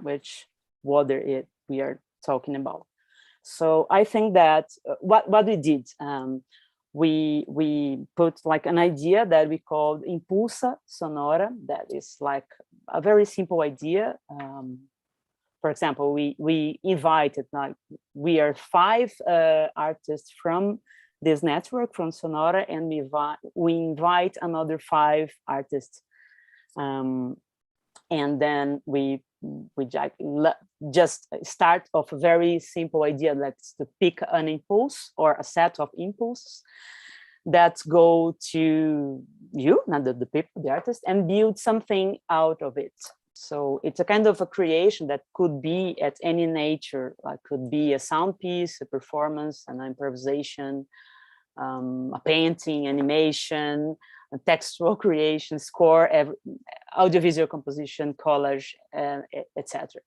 which other we are talking about. So I think that what we did, we put like an idea that we called Impulsa Sonora, that is like a very simple idea. For example, we invited, like, we are 5 artists from this network, from Sonora, and we invite another 5 artists. And then we just start off a very simple idea, that's to pick an impulse or a set of impulses that go to you, not the people, the artist, and build something out of it. So it's a kind of a creation that could be at any nature, like could be a sound piece, a performance, an improvisation, a painting, animation, a textual creation, score, audiovisual composition, collage, etc.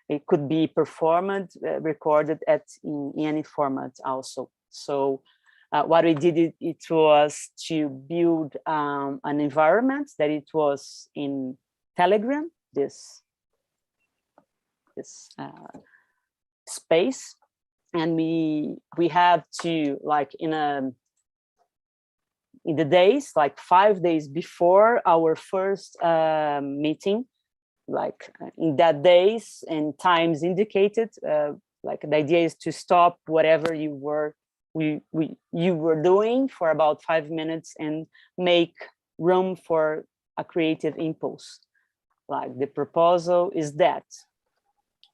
It could be performed, recorded in any format also. So what we did, it was to build an environment that it was in Telegram, this space, and we have to, like, in the days, like 5 days before our first meeting, like in that days and times indicated, like the idea is to stop whatever you were doing for about 5 minutes and make room for a creative impulse. Like the proposal is that,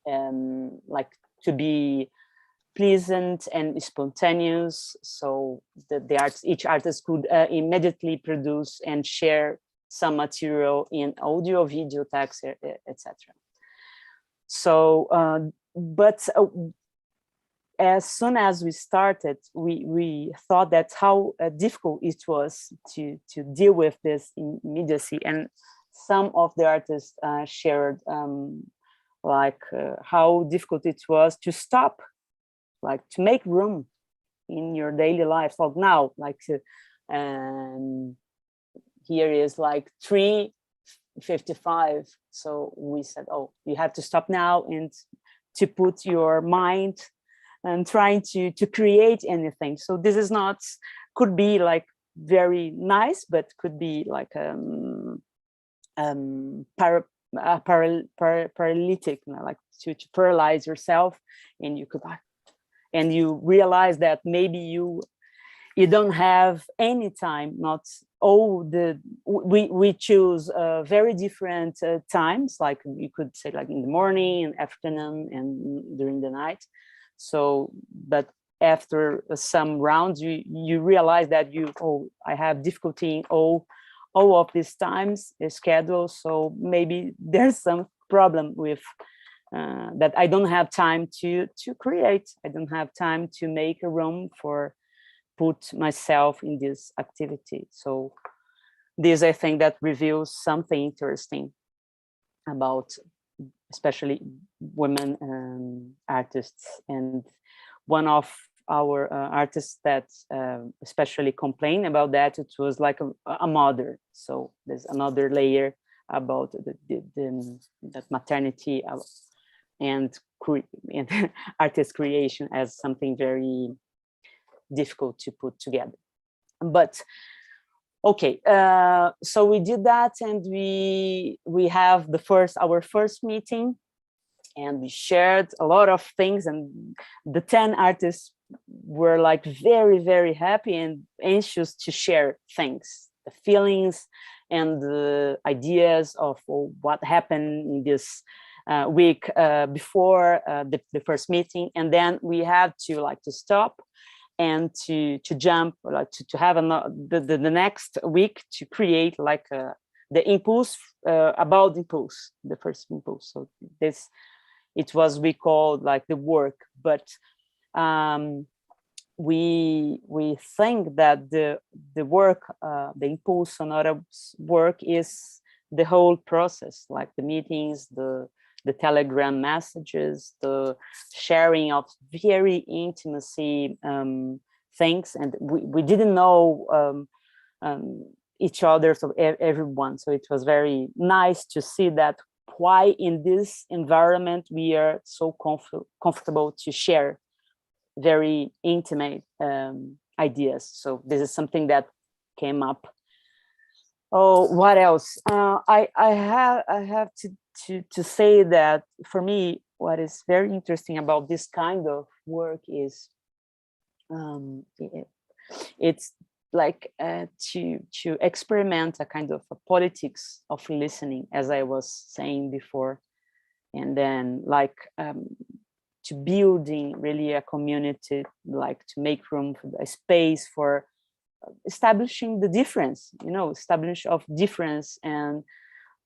like, to be pleasant and spontaneous, so that each artist could immediately produce and share some material in audio, video, text, etc. So, but as soon as we started, we thought that how difficult it was to deal with this immediacy, and some of the artists shared how difficult it was to stop, like to make room in your daily life. So now, like, here is like 3:55. So we said, oh, you have to stop now and to put your mind and trying to create anything. So this is not, could be like very nice, but could be like paralytic, like to paralyze yourself, and you could, and you realize that maybe you don't have any time, not all the, we choose very different times, like you could say like in the morning and afternoon and during the night. So, but after some rounds, you realize that I have difficulty in all of these times schedule. So maybe there's some problem with that I don't have time to create. I don't have time to make a room for put myself in this activity. So this, I think, that reveals something interesting about especially women artists. And one of our artists that especially complained about that, it was like a mother. So there's another layer about that maternity and artist creation as something very difficult to put together. But okay, so we did that, and we have our first meeting, and we shared a lot of things, and the 10 artists were like very, very happy and anxious to share things, the feelings and the ideas of what happened in this week before the first meeting. And then we had to stop and to jump, like to have the next week to create like the impulse about impulse, the first impulse. So this, it was, we called like the work, but we think that the work, the impulse sonora work is the whole process, like the meetings, the telegram messages, the sharing of very intimacy things, and we didn't know each other, so everyone. So it was very nice to see that why in this environment we are so comfortable to share very intimate ideas. So this is something that came up. Oh, what else? I have to say that for me, what is very interesting about this kind of work is it's like to experiment a kind of a politics of listening, as I was saying before, and then like to building really a community, like to make room for a space for establishing the difference, establish of difference, and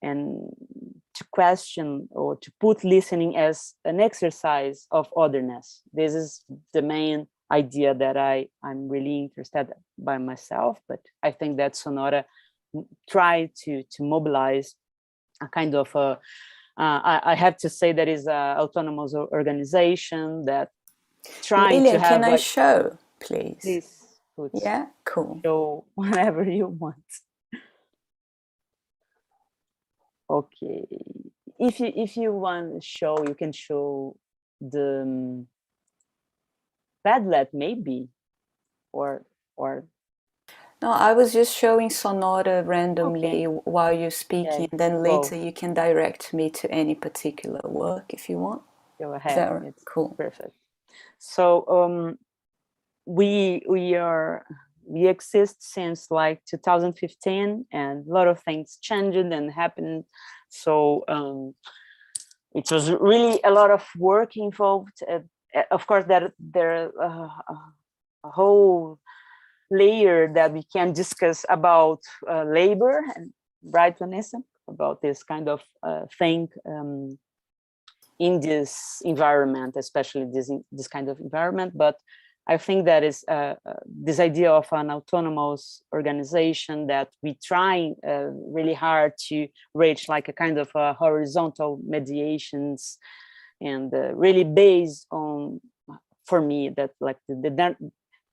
to question or to put listening as an exercise of otherness. This is the main idea that I'm really interested by myself, but I think that Sonora try to mobilize a kind of a I have to say that is an autonomous organization that trying Lilian, to have. Can I show, please? Please, yeah, cool. Show whenever you want. Okay, if you want to show, you can show the Padlet maybe, or. No, I was just showing Sonora randomly while you're speaking, okay. And then later you can direct me to any particular work if you want. Go ahead. Is that right? It's cool. Perfect. So we exist since like 2015, and a lot of things changed and happened. So it was really a lot of work involved. Of course, that there a whole layer that we can discuss about labor, and right, Vanessa, about this kind of thing in this environment, especially this kind of environment. But I think that is this idea of an autonomous organization that we try really hard to reach, like a kind of horizontal mediations, and really based on, for me, that like the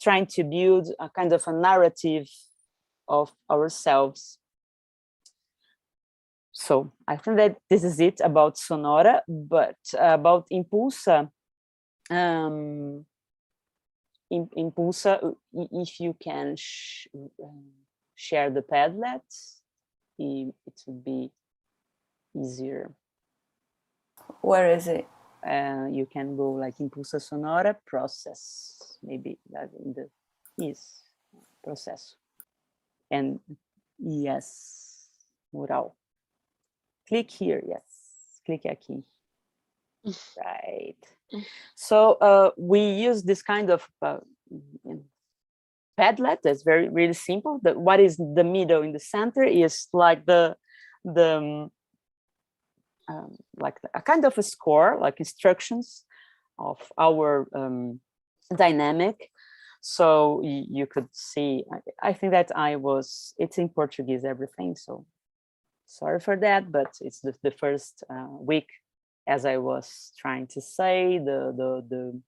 trying to build a kind of a narrative of ourselves. So I think that this is it about Sonora, but about Impulsa, Impulsa, if you can share the Padlet, it would be easier. Where is it? You can go like Impulsa Sonora process, maybe that in the process, and yes, mural. Click here, yes, click aqui. Right. So we use this kind of Padlet that's really simple. What is the middle in the center is like the like a kind of a score, like instructions of our dynamic. So you could see, I think that it's in Portuguese, everything. So sorry for that, but it's the first week, as I was trying to say, the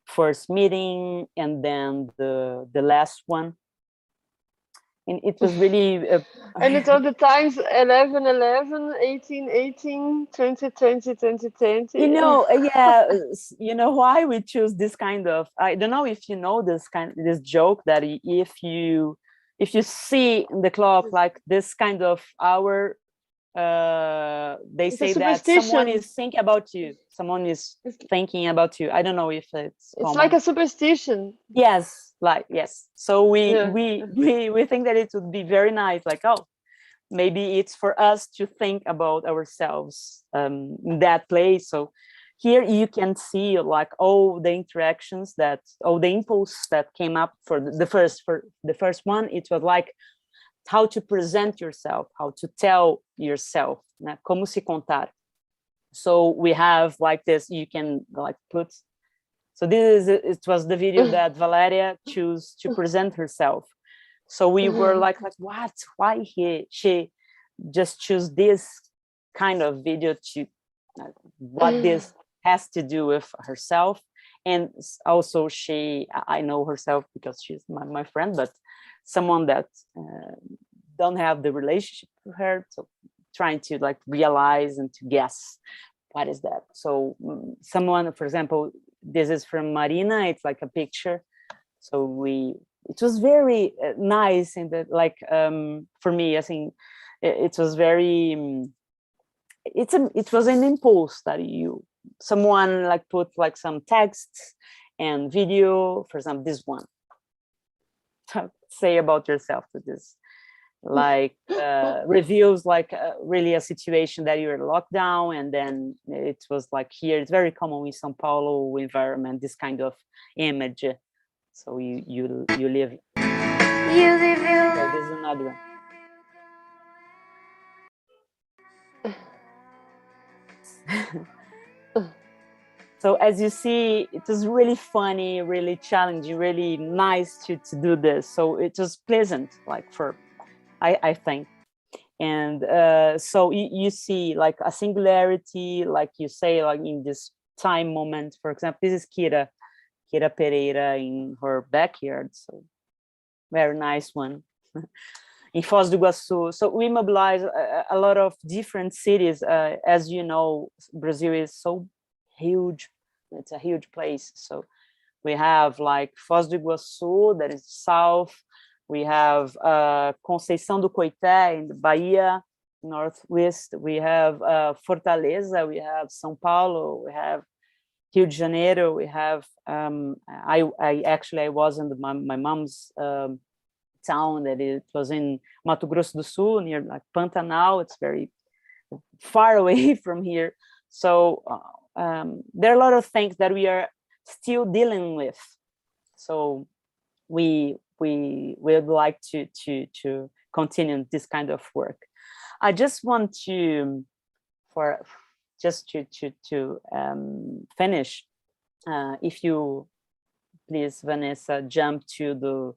first meeting, and then the last one. And it was really and it's all the times 11 11 18 18 20 20 20 20. Yeah, you know why we choose this kind of, I don't know if you know this joke that if you see the clock like this kind of hour, they say that someone is thinking about you. Someone is thinking about you. I don't know if it's common. Like a superstition. Yes, yes. So we think that it would be very nice. Like, oh, maybe it's for us to think about ourselves in that place. So here you can see like all the interactions that, all the impulse that came up for the first one. It was like how to present yourself, how to tell yourself, né? Como se contar. So we have like this, you can like put, so this is, it was the video that Valeria chose to present herself. So we were like what, why she just choose this kind of video to, what this has to do with herself. And also I know herself because she's my friend, but someone that don't have the relationship with her, so trying to like realize and to guess what is that. So someone, for example, this is from Marina, it's like a picture. So it was very nice, and that like for me, I think it was very it was an impulse that someone like put like some texts and video. For example, this one, say about yourself to this, like reveals like really a situation that you're locked down, and then it was like here it's very common in São Paulo environment, this kind of image. So you live. Okay, this is another one. So as you see, it was really funny, really challenging, really nice to do this. So it was pleasant, like for, I think. And so you see like a singularity, like you say, like in this time moment. For example, this is Kira Pereira in her backyard. So very nice one. In Foz do Iguaçu. So we mobilize a lot of different cities. As you know, Brazil is so huge. It's a huge place. So we have like Foz do Iguaçu, that is south. We have Conceição do Coité in the Bahia, northwest. We have Fortaleza. We have São Paulo. We have Rio de Janeiro. We have, I was in my mom's town, that it was in Mato Grosso do Sul, near like Pantanal. It's very far away from here. So there are a lot of things that we are still dealing with. So we would like to continue this kind of work. I just want to finish. If you please, Vanessa, jump to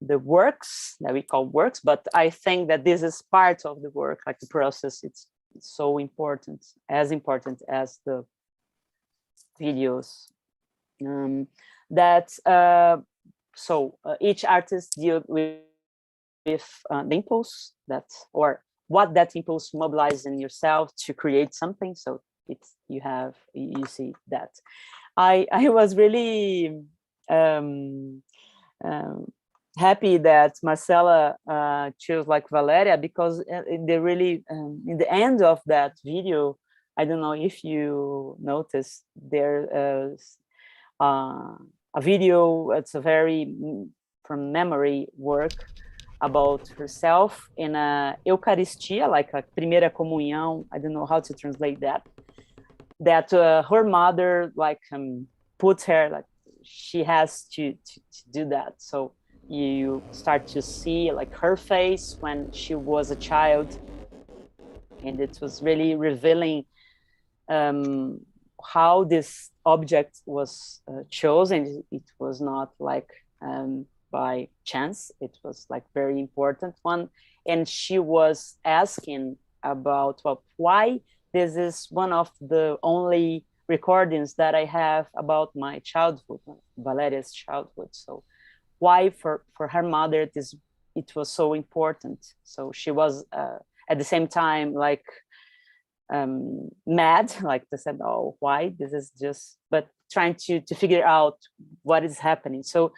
the works that we call works, but I think that this is part of the work, like the process. It's so important as the videos. Each artist deal with the impulse that, or what that impulse mobilizes in yourself to create something. So it's you see that. I was really happy that Marcela chose like Valeria, because they really in the end of that video, I don't know if you noticed, there's a video. It's a very from memory work about herself in a Eucaristia, like a primeira comunhão. I don't know how to translate that. That her mother like put her, like she has to do that. So you start to see like her face when she was a child, and it was really revealing how this object was chosen. It was not like by chance. It was like very important one, and she was asking about why this is one of the only recordings that I have about my childhood, Valeria's childhood. So why for her mother it was so important. So she was at the same time like mad, like they said, oh, why this is just, but trying to figure out what is happening. So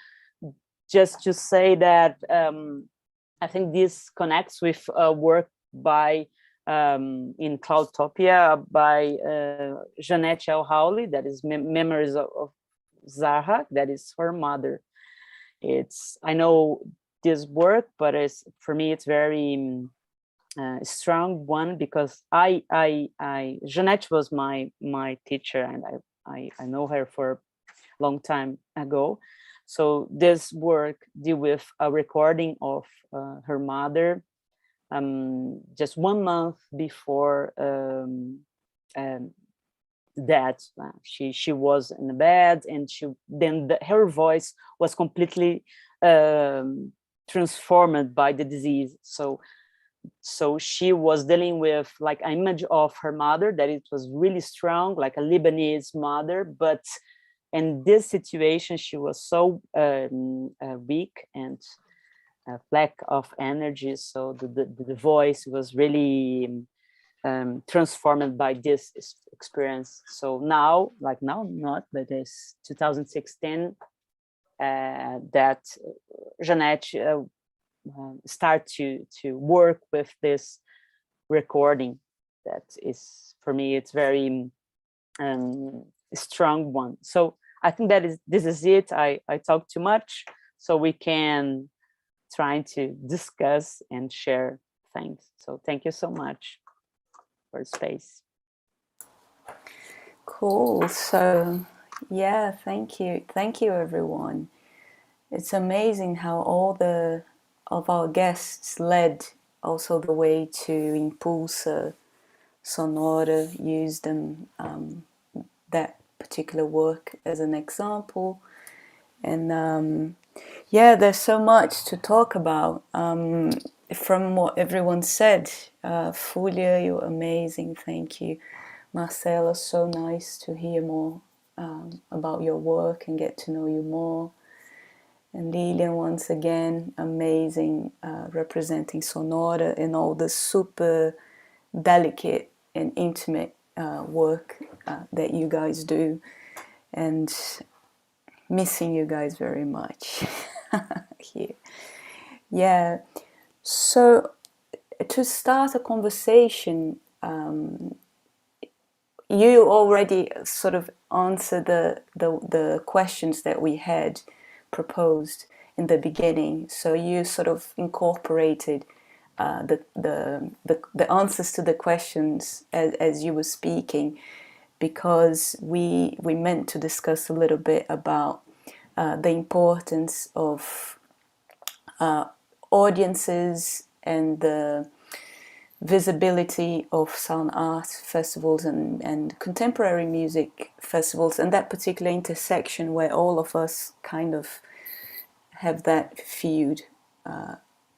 just to say that I think this connects with work by in Topia by Jeanette L. Howley, that is Memories of Zaha, that is her mother. I know this work, but for me it's very strong one, because Jeanette was my teacher, and I know her for a long time ago. So this work deal with a recording of her mother, just 1 month before that. She was in the bed, and her voice was completely transformed by the disease. So she was dealing with like an image of her mother that it was really strong, like a Lebanese mother, but in this situation she was so weak and lack of energy. So the voice was really transformed by this experience. So now, not, but it's 2016 that Jeanette start to work with this recording. That is, for me, it's very strong one. So I think this is it. I talk too much, so we can try to discuss and share things. So thank you so much for the space. Cool. So yeah, thank you everyone. It's amazing how all of our guests led also the way to Impulsa Sonora, use them, that particular work as an example. And yeah, there's so much to talk about. From what everyone said, Fulia, you're amazing, thank you. Marcela, so nice to hear more about your work and get to know you more. And Lilian, once again, amazing, representing Sonora and all the super delicate and intimate work that you guys do. And missing you guys very much here. Yeah, so to start a conversation, you already sort of answered the questions that we had proposed in the beginning. So you sort of incorporated the answers to the questions as you were speaking, because we meant to discuss a little bit about the importance of audiences and the visibility of sound art festivals and contemporary music festivals, and that particular intersection where all of us kind of have that field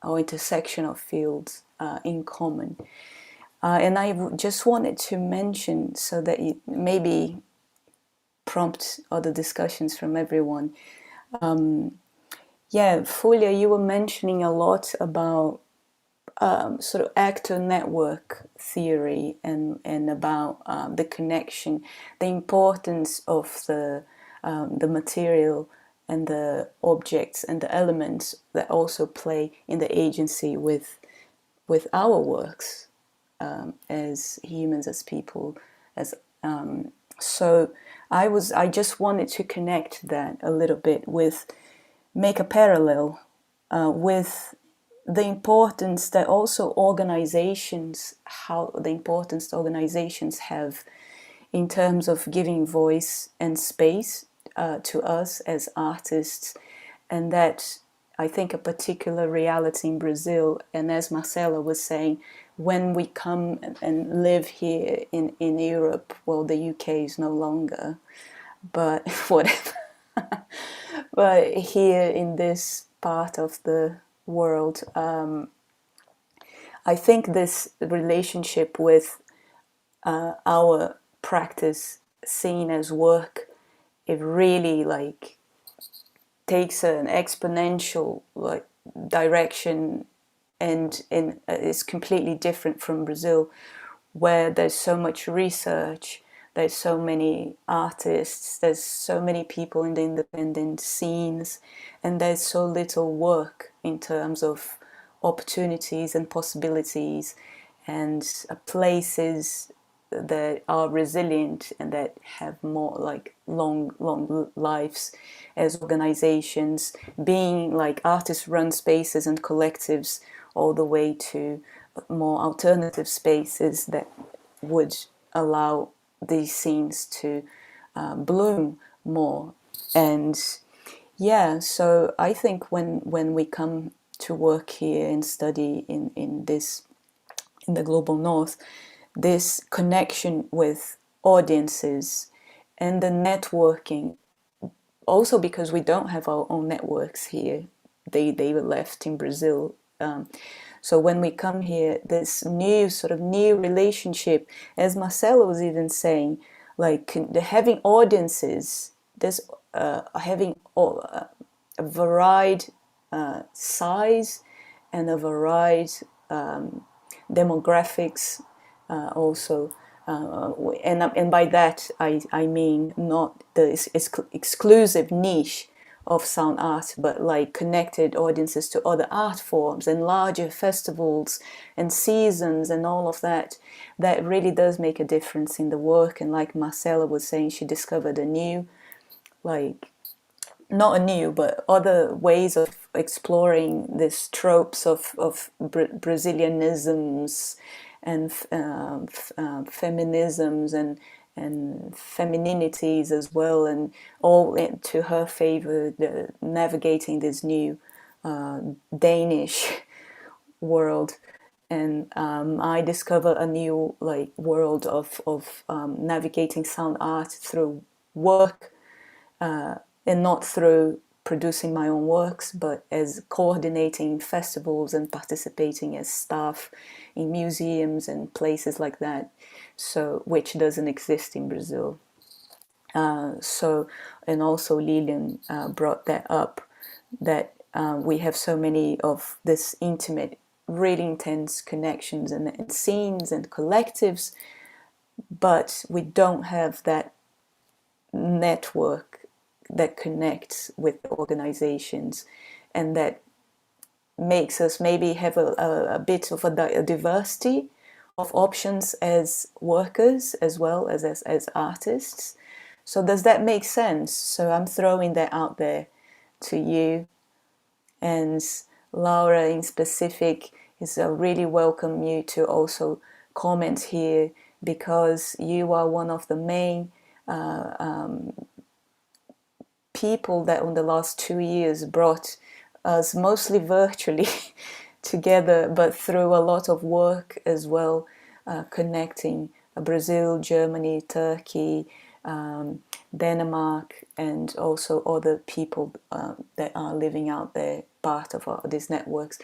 or intersection of fields in common. And I just wanted to mention, so that it maybe prompt other discussions from everyone. Yeah, Fulia, you were mentioning a lot about sort of actor network theory and about the connection, the importance of the material and the objects and the elements that also play in the agency with our works as humans, as people, as so I just wanted to connect that a little bit with, make a parallel with the importance that also organizations, how the importance organizations have in terms of giving voice and space to us as artists. And that, I think, a particular reality in Brazil, and as Marcela was saying, when we come and live here in Europe, well, the UK is no longer, but whatever. But here in this part of the world, I think this relationship with our practice seen as work, it really like takes an exponential like direction, and is completely different from Brazil, where there's so much research, there's so many artists, there's so many people in the independent scenes, and there's so little work in terms of opportunities and possibilities and places that are resilient and that have more like long lives as organizations, being like artist run spaces and collectives, all the way to more alternative spaces that would allow these scenes to bloom more. And yeah, so I think when we come to work here and study in the global north, this connection with audiences and the networking, also because we don't have our own networks here, they were left in Brazil. So when we come here, this new relationship, as Marcelo was even saying, like having audiences, this having a varied size and a varied demographics also. And by that I mean not the exclusive niche of sound art, but like connected audiences to other art forms and larger festivals and seasons and all of that. That really does make a difference in the work. And like Marcela was saying, she discovered a new, like, not a new, but other ways of exploring these tropes of Brazilianisms and feminisms and femininities as well, and all to her favor, navigating this new Danish world. And I discover a new world of navigating sound art through work, and not through producing my own works, but as coordinating festivals and participating as staff in museums and places like that, so which doesn't exist in Brazil. And also Lilian brought that up, that we have so many of this intimate, really intense connections and scenes and collectives, but we don't have that network that connects with organizations, and that makes us maybe have a bit of a diversity of options as workers as well as artists. So does that make sense? So I'm throwing that out there to you. And Laura in specific, is really welcome you to also comment here, because you are one of the main people that in the last 2 years brought us mostly virtually together, but through a lot of work as well, connecting Brazil, Germany, Turkey, Denmark, and also other people that are living out there, part of these networks,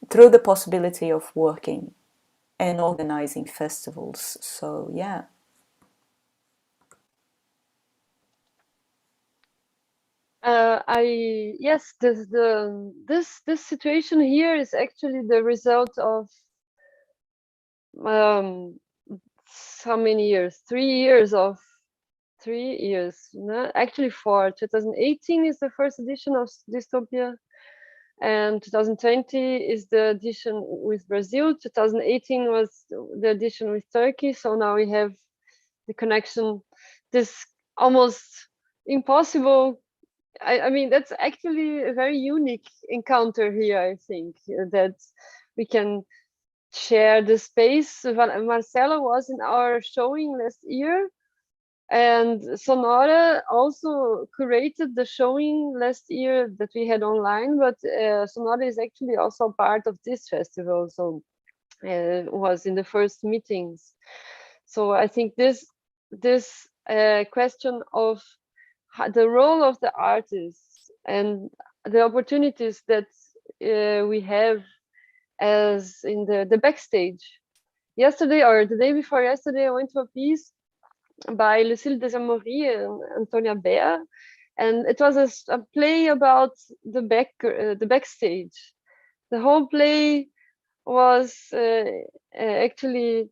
through the possibility of working and organizing festivals. So yeah. Yes, this situation here is actually the result of how many years? 3 years of 3 years. No, actually 4. 2018 is the first edition of Dystopia, and 2020 is the edition with Brazil. 2018 was the edition with Turkey. So now we have the connection. This almost impossible. I mean, that's actually a very unique encounter here, I think, that we can share the space. Marcelo was in our showing last year, and Sonora also curated the showing last year that we had online, but Sonora is actually also part of this festival, so was in the first meetings. So I think this question of the role of the artists and the opportunities that we have as in the backstage. Yesterday or the day before yesterday, I went to a piece by Lucille Desamory and Antonia Baer, and it was a play about the backstage. The whole play was actually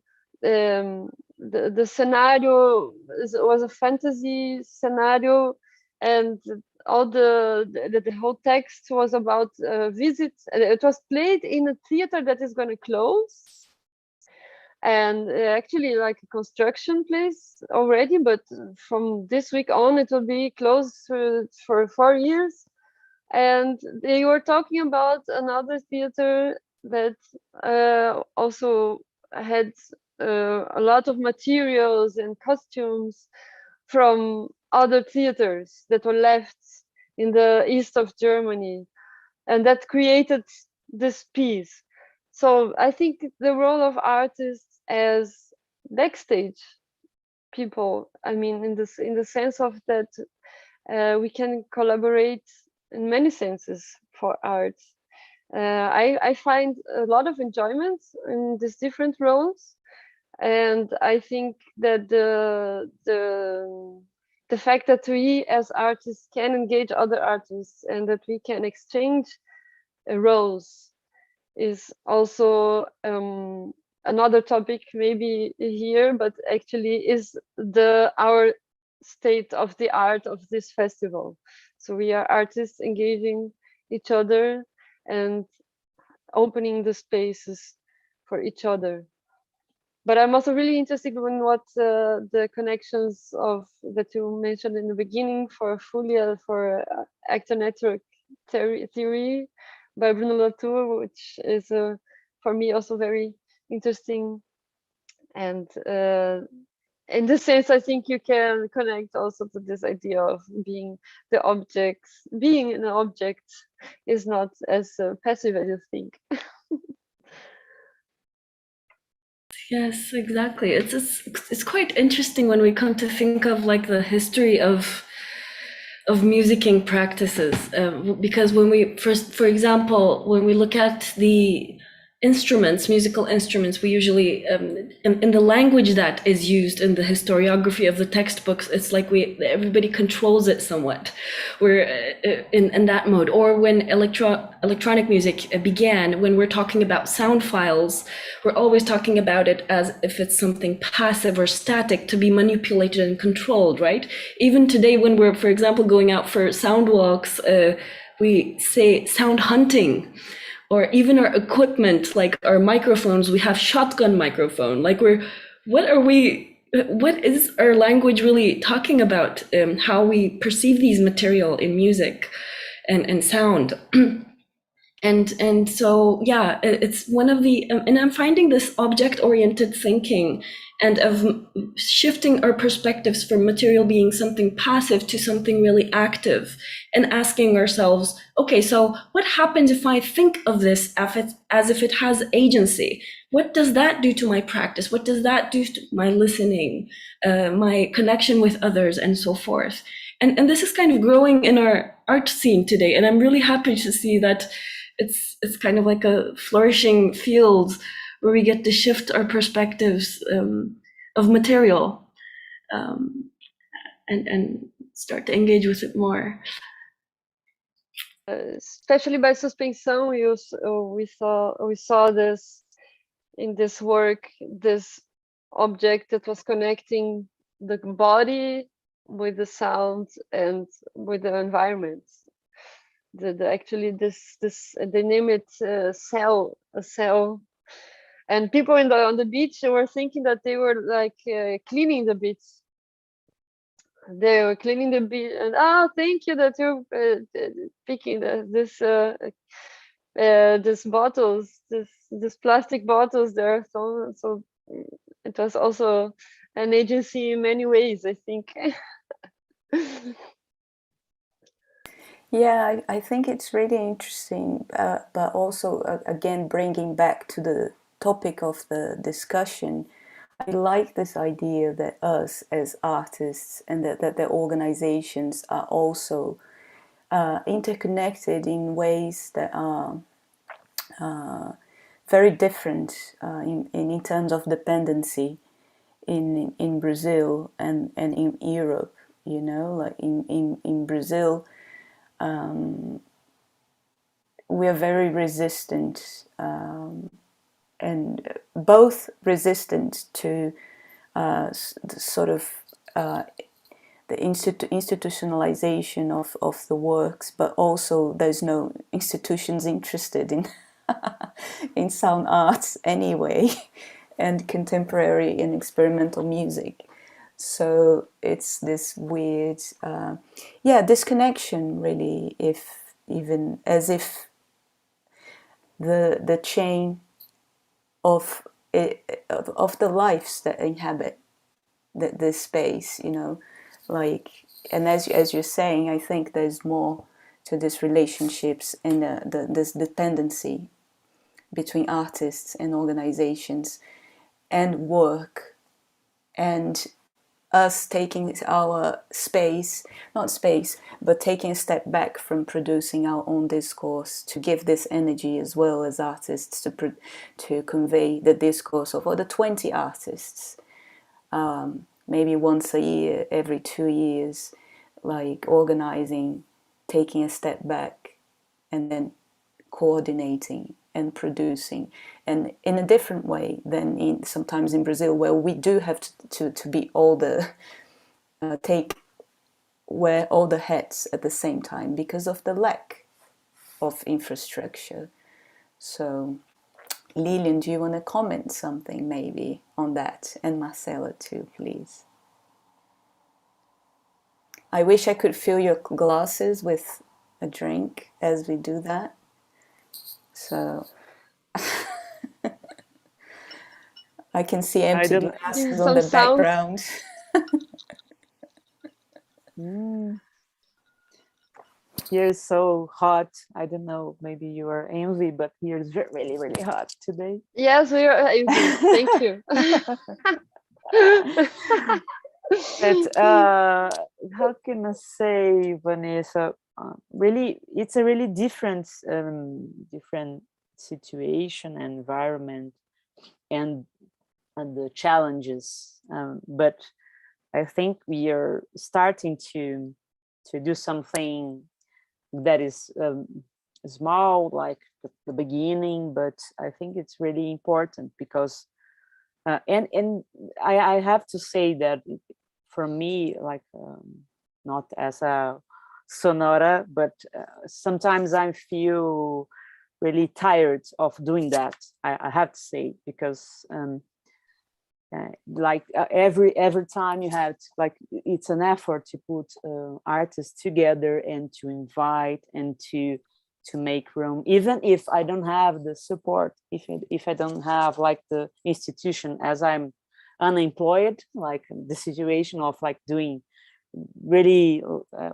the scenario was a fantasy scenario, and all the whole text was about visits. It was played in a theater that is going to close, and actually like a construction place already, but from this week on it will be closed for 4 years. And they were talking about another theater that also had a lot of materials and costumes from other theaters that were left in the east of Germany, and that created this piece. So I think the role of artists as backstage people, I mean, in the sense of that we can collaborate in many senses for art. I find a lot of enjoyment in these different roles, and I think that the fact that we as artists can engage other artists and that we can exchange roles is also another topic maybe here, but actually is our state of the art of this festival. So we are artists engaging each other and opening the spaces for each other. But I'm also really interested in what the connections of that you mentioned in the beginning for Fulia, for actor network theory by Bruno Latour, which is for me also very interesting. And in this sense, I think you can connect also to this idea of being the objects. Being an object is not as passive as you think. Yes, exactly. It's quite interesting when we come to think of like the history of musicking practices, because when we first, for example, when we look at the instruments, musical instruments, we usually in the language that is used in the historiography of the textbooks, it's like everybody controls it somewhat. We're in that mode. Or when electronic music began, when we're talking about sound files, we're always talking about it as if it's something passive or static to be manipulated and controlled, right? Even today, when we're, for example, going out for sound walks, we say sound hunting. Or even our equipment, like our microphones, we have shotgun microphone. Like what is our language really talking about? How we perceive these material in music and sound. And so, yeah, it's one of the, and I'm finding this object-oriented thinking and of shifting our perspectives from material being something passive to something really active, and asking ourselves, okay, so what happens if I think of this as if it has agency? What does that do to my practice? What does that do to my listening, my connection with others, and so forth? And this is kind of growing in our art scene today, and I'm really happy to see that it's kind of like a flourishing field where we get to shift our perspectives of material, and start to engage with it more. Especially by suspension, we saw this in this work, this object that was connecting the body with the sound and with the environment. Actually this they name it a cell, and people on the beach were thinking that they were like cleaning the beach. They were cleaning the beach, and thank you that you're picking this bottles, this plastic bottles there. So it was also an agency in many ways, I think. Yeah, I think it's really interesting, but also, again, bringing back to the topic of the discussion, I like this idea that us as artists and that the organizations are also interconnected in ways that are very different in terms of dependency in Brazil and in Europe. You know, like in Brazil, we are very resistant, and both resistant to sort of the institutionalization of the works, but also there's no institutions interested in in sound arts anyway, and contemporary and experimental music. So it's this weird, disconnection, really, if even as if the chain of the lives that inhabit this space, you know, like, and as you're saying, I think there's more to these relationships and this dependency between artists and organizations and work, and us taking our space, not space, but taking a step back from producing our own discourse to give this energy as well as artists to convey the discourse of other 20 artists, maybe once a year, every 2 years, like organizing, taking a step back, and then coordinating and producing, and in a different way than sometimes in Brazil, where we do have to be all the wear all the hats at the same time because of the lack of infrastructure. So Lilian, do you want to comment something maybe on that? And Marcela too, please. I wish I could fill your glasses with a drink as we do that. So I can see empty glasses on the background. Here is so hot. I don't know, maybe you are envy, but here is really, really hot today. Yes, we are envy. Thank you. But how can I say, Vanessa? Really, it's a really different situation, environment, and the challenges. But I think we are starting to do something that is small, like the beginning, but I think it's really important because and I have to say that for me, like not as a sonora, but sometimes I feel really tired of doing that. I have to say, because every time you have to, like, it's an effort to put artists together and to invite and to make room, even if I don't have the support, if I don't have like the institution, as I'm unemployed, like the situation of like doing really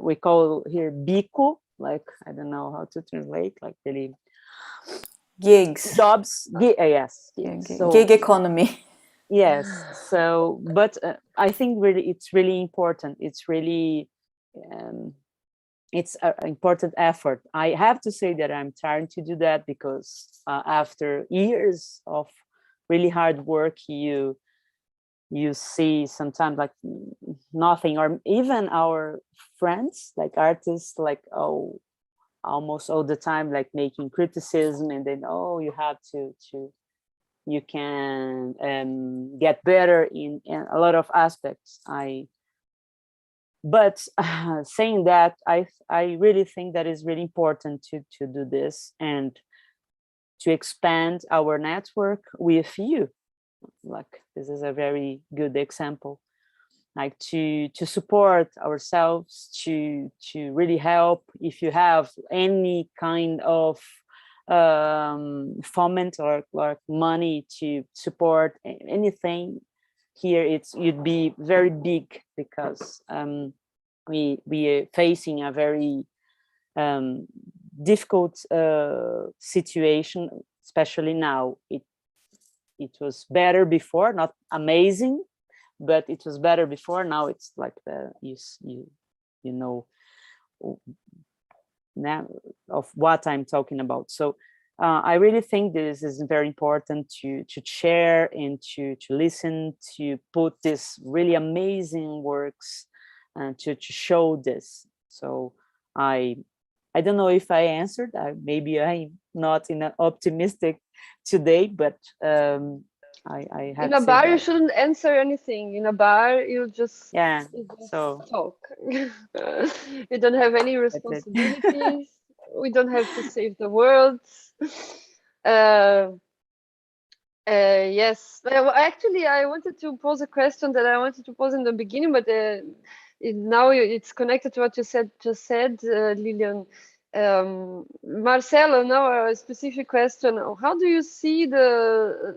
we call here bico, like I don't know how to translate, like really gigs, jobs, yes, gig economy. Yes, so but I think really it's really important. It's really it's an important effort. I have to say that I'm trying to do that because after years of really hard work, you see sometimes like nothing, or even our friends, like artists, like almost all the time, like making criticism, and then you have to you can get better in a lot of aspects. But saying that, I really think that is really important to do this and to expand our network with you. Like this is a very good example, like to support ourselves, to really help. If you have any kind of foment or like money to support anything here, you'd be very big, because we are facing a very difficult situation, especially now. It was better before, not amazing, but it was better before. Now it's like you know now of what I'm talking about. So I really think this is very important to share and to listen, to put this really amazing works and to show this. So I don't know if I answered. Maybe I'm not in an optimistic today, but I have in a bar you shouldn't answer anything. In a bar you just talk. You don't have any responsibilities. We don't have to save the world. Yes, actually I wanted to pose a question that I wanted to pose in the beginning, but now it's connected to what you just said, Lilian. Marcelo, now a specific question: how do you see the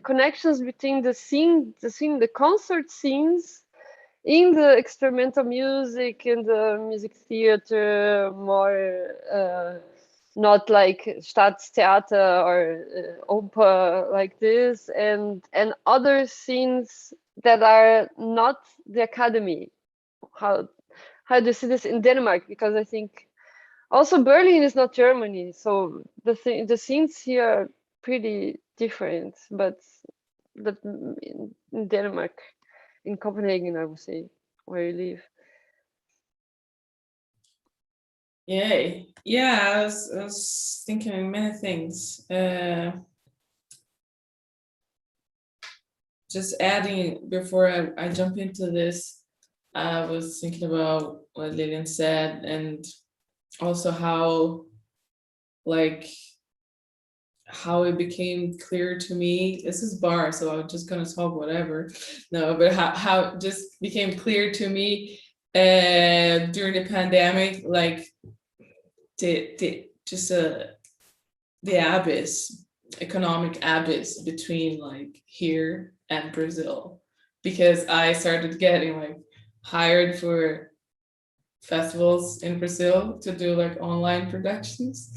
connections between the concert scenes in the experimental music and the music theater, more not like Staatstheater or opera like this, and other scenes that are not the academy? How do you see this in Denmark? Because I think also Berlin is not Germany, so the scenes here are pretty different. But in Denmark, in Copenhagen, I would say, where you live. Yay. Yeah, I was thinking many things. Just adding before I jump into this, I was thinking about what Lillian said, and also how it became clear to me. This is bar, so I'm just gonna talk whatever. No, but how it just became clear to me during the pandemic, like the abyss, economic abyss between like here and Brazil, because I started getting like hired for festivals in Brazil to do like online productions,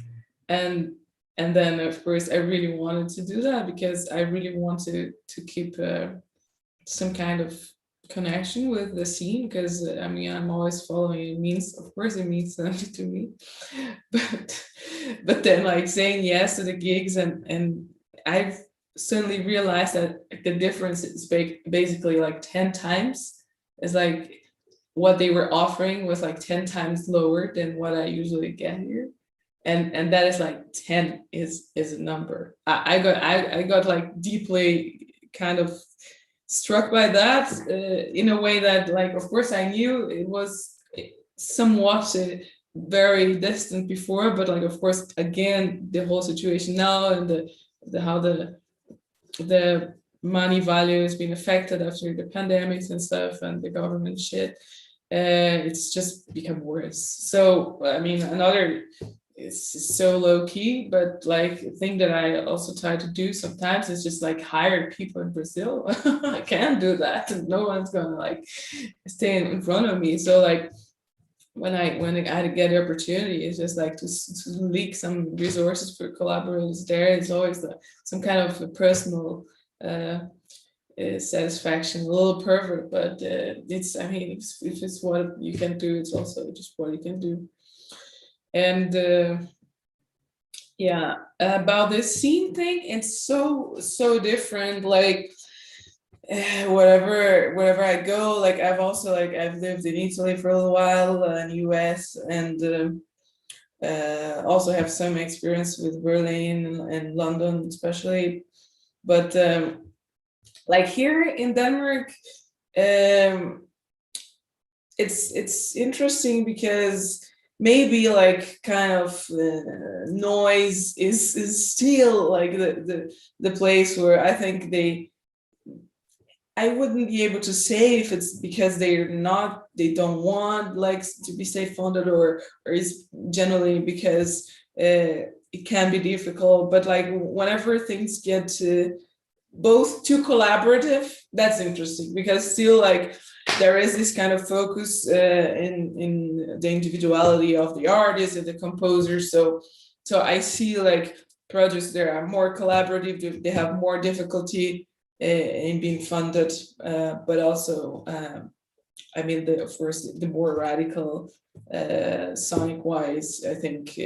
and then of course I really wanted to do that because I really wanted to keep some kind of connection with the scene, because I mean I'm always following it. Means, of course it means something to me, but then like saying yes to the gigs, and I've suddenly realized that the difference is basically like 10 times. It's like what they were offering was like 10 times lower than what I usually get here, and that is like 10 is a number. I got like deeply kind of struck by that in a way that, like, of course I knew it was somewhat very distant before, but like of course again the whole situation now and the how the money value has been affected after the pandemics and stuff and the government shit, it's just become worse. So I mean, another, it's so low key, but like a thing that I also try to do sometimes is just like hire people in Brazil. I can't do that, and no one's gonna like stay in front of me. So like when I get the opportunity, it's just like to leak some resources for collaborators there. It's always some kind of a personal satisfaction, a little pervert, but it's, I mean, if it's what you can do, it's also just what you can do. And yeah, about this scene thing, it's so different. Like wherever I go, like I've also like I've lived in Italy for a little while, in US, and also have some experience with Berlin and London especially. But like here in Denmark, it's interesting because maybe like kind of noise is still like the place where I think I wouldn't be able to say if it's because they don't want like to be state funded, or it's generally because it can be difficult. But like whenever things get both too collaborative, that's interesting, because still like there is this kind of focus in the individuality of the artist and the composer. So I see like projects that are more collaborative, they have more difficulty in being funded, but also I mean, of course, the more radical sonic wise, I think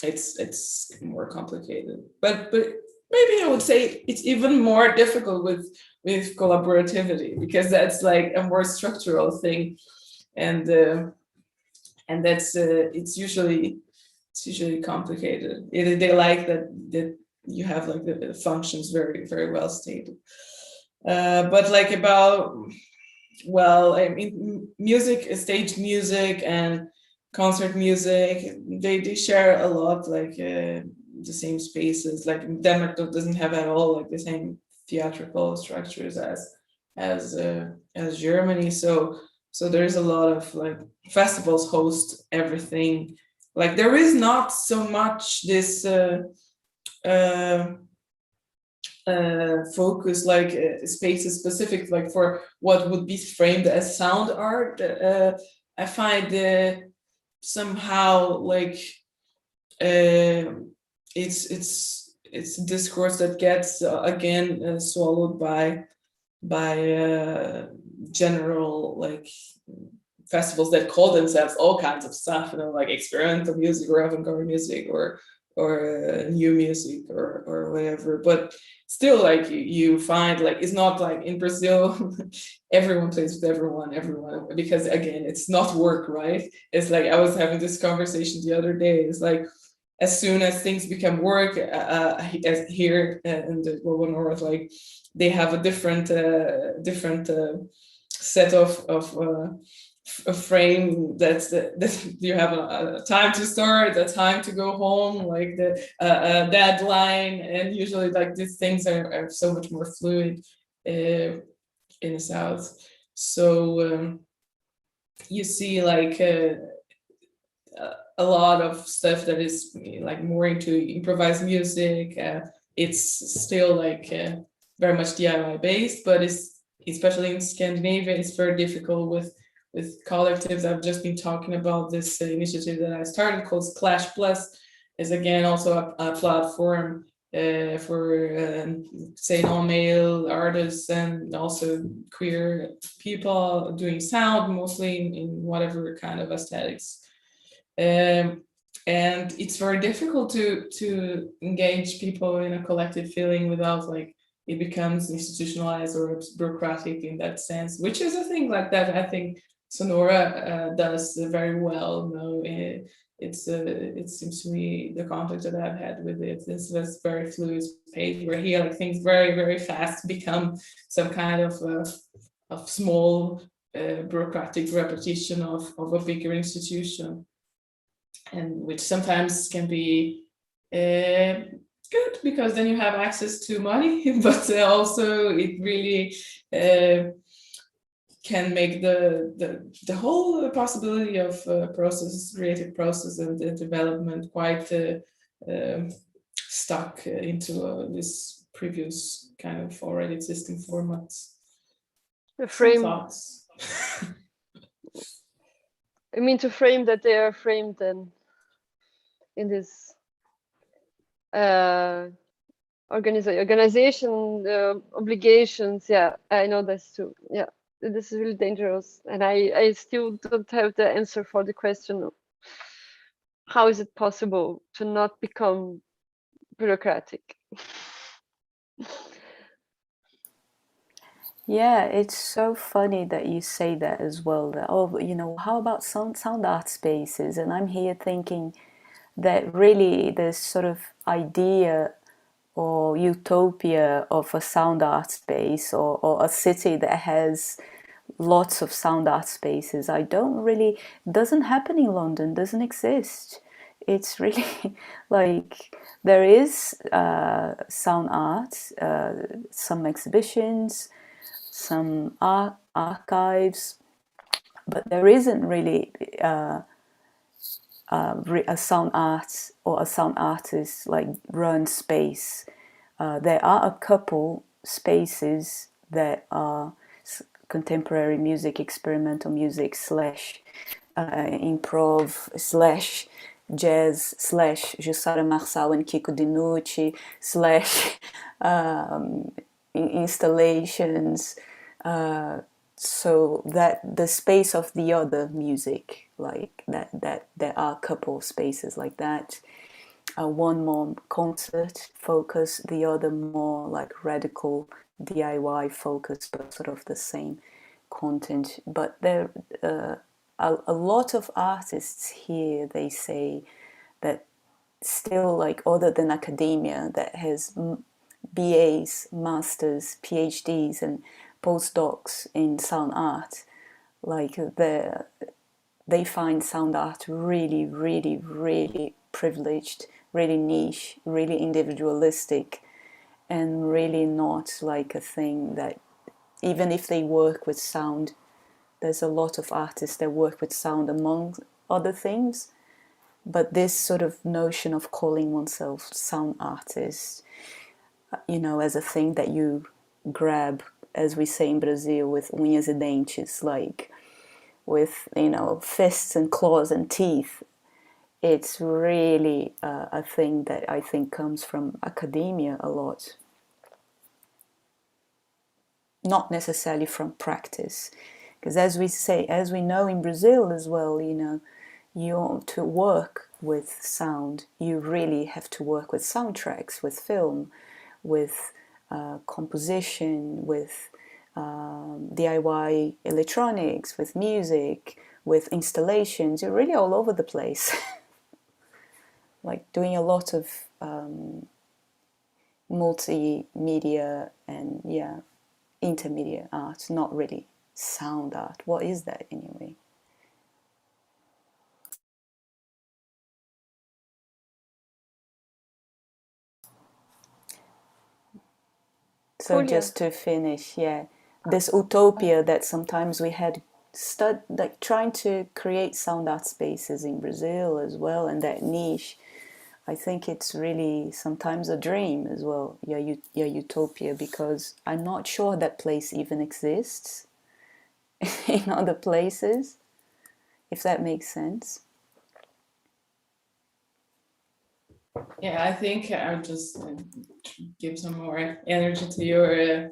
it's more complicated. But maybe I would say it's even more difficult with collaborativity, because that's like a more structural thing, and that's it's usually complicated. They like that you have like the functions very very well stated. But like about, well, I mean, music, stage music and concert music, they share a lot, like the same spaces. Like Denmark doesn't have at all like the same theatrical structures as Germany. So there's a lot of like festivals host everything like there is not so much this focus, like spaces specific, like for what would be framed as sound art. I find somehow like it's discourse that gets again swallowed by general like festivals that call themselves all kinds of stuff, you know, like experimental music or avant-garde music or new music or whatever. But still, like you find like it's not like in Brazil everyone plays with everyone, because again it's not work, right? It's like I was having this conversation the other day. It's like as soon as things become work, as here in the global north, like they have a different set of a frame that you have a time to start, a time to go home, like the deadline, and usually like these things are so much more fluid in the south. So you see like a lot of stuff that is like more into improvised music. It's still like very much DIY based, but it's especially in Scandinavia, it's very difficult with collectives. I've just been talking about this initiative that I started called Clash Plus. Is again also a platform for say non-male artists and also queer people doing sound, mostly in whatever kind of aesthetics. And it's very difficult to engage people in a collective feeling without like it becomes institutionalized or bureaucratic in that sense, which is a thing like that I think Sonora does very well. No, it seems to me the contact that I've had with it, this was very fluid space where here like things very, very fast become some kind of small bureaucratic repetition of a bigger institution, and which sometimes can be good because then you have access to money, but also it really can make the whole possibility of creative process and development quite stuck into this previous kind of already existing formats. The frame. Thoughts. I mean, to frame that they are framed then in this organization obligations. Yeah, I know that's true. Yeah, this is really dangerous, and I still don't have the answer for the question: how is it possible to not become bureaucratic? Yeah, it's so funny that you say that as well. That, oh, you know, how about sound art spaces? And I'm here thinking that really this sort of idea or utopia of a sound art space or a city that has lots of sound art spaces, doesn't happen in London, doesn't exist. It's really like there is sound art, some exhibitions, some archives, but there isn't really a sound art or a sound artist like run space. There are a couple spaces that are contemporary music, experimental music / improv / jazz / Jussara Marçal and Kiko Dinucci / installations, so that the space of the other music, like that there are a couple spaces like that, one more concert focus, the other more like radical DIY focus, but sort of the same content. But there a lot of artists here, they say that still, like, other than academia, that has BAs, masters, PhDs and postdocs in sound art, like they find sound art really, really, really privileged, really niche, really individualistic, and really not like a thing that, even if they work with sound, there's a lot of artists that work with sound among other things, But this sort of notion of calling oneself sound artist, you know, as a thing that you grab, as we say in Brazil, with unhas e dentes, like with, you know, fists and claws and teeth. It's really a thing that I think comes from academia a lot. Not necessarily from practice. Because as we know in Brazil as well, you know, to work with sound, you really have to work with soundtracks, with film, with composition, with DIY electronics, with music, with installations. You're really all over the place. Like doing a lot of multimedia and intermedia art, not really sound art. What is that anyway? So just to finish, this utopia that sometimes we had like trying to create sound art spaces in Brazil as well, and that niche, I think it's really sometimes a dream as well, utopia, because I'm not sure that place even exists in other places, if that makes sense. Yeah, I think I'll just give some more energy to your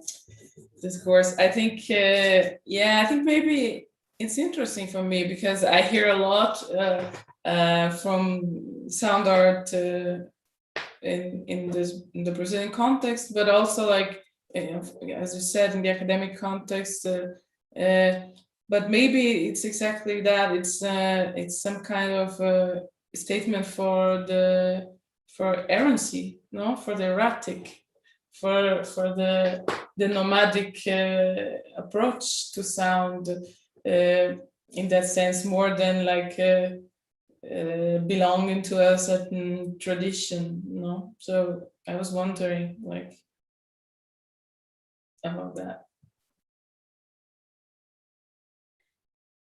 discourse. I think, I think maybe it's interesting for me because I hear a lot from sound art in the Brazilian context, but also like as you said, in the academic context. But maybe it's exactly that. It's some kind of statement for errancy, no, for the erratic, for the nomadic approach to sound, in that sense, more than like belonging to a certain tradition, no. So I was wondering, like, about that.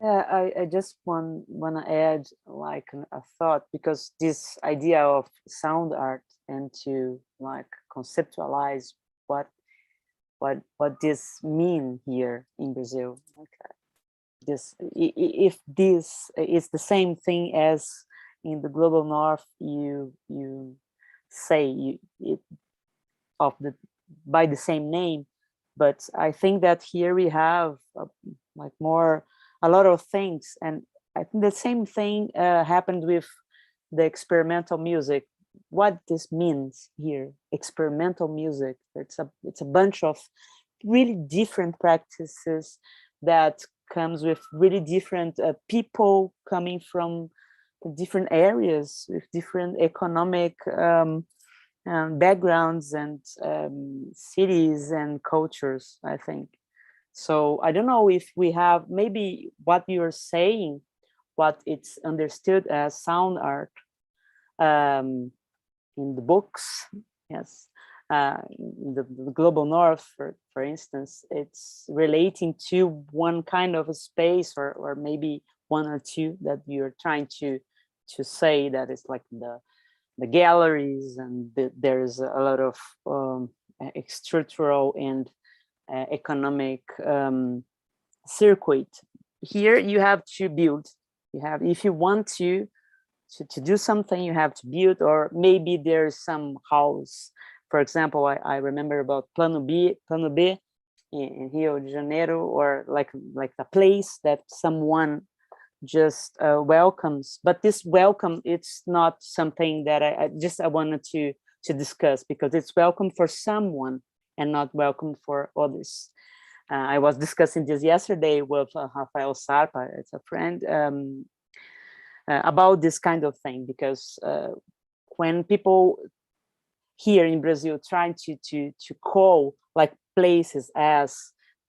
Yeah, I just want to add like a thought, because this idea of sound art and to like conceptualize what this mean here in Brazil. Okay, if this is the same thing as in the global north, you say of the by the same name, but I think that here we have like a lot of things, and I think the same thing happened with the experimental music. What this means here, experimental music, it's a bunch of really different practices that comes with really different people coming from different areas with different economic backgrounds and cities and cultures, I think. So I don't know if we have maybe what you're saying, what it's understood as sound art in the books, yes. In the global north, for instance, it's relating to one kind of a space, or maybe one or two that you're trying to say that it's like the galleries, and there's a lot of structural and economic circuit. Here you have to build. If you want to do something, you have to build, or maybe there's some house. For example, I remember about Plano B in Rio de Janeiro, or like a place that someone just welcomes. But this welcome, it's not something that I wanted to discuss, because it's welcome for someone and not welcome for others. I was discussing this yesterday with Rafael Sarpa, it's a friend, about this kind of thing, because when people here in Brazil trying to call like places as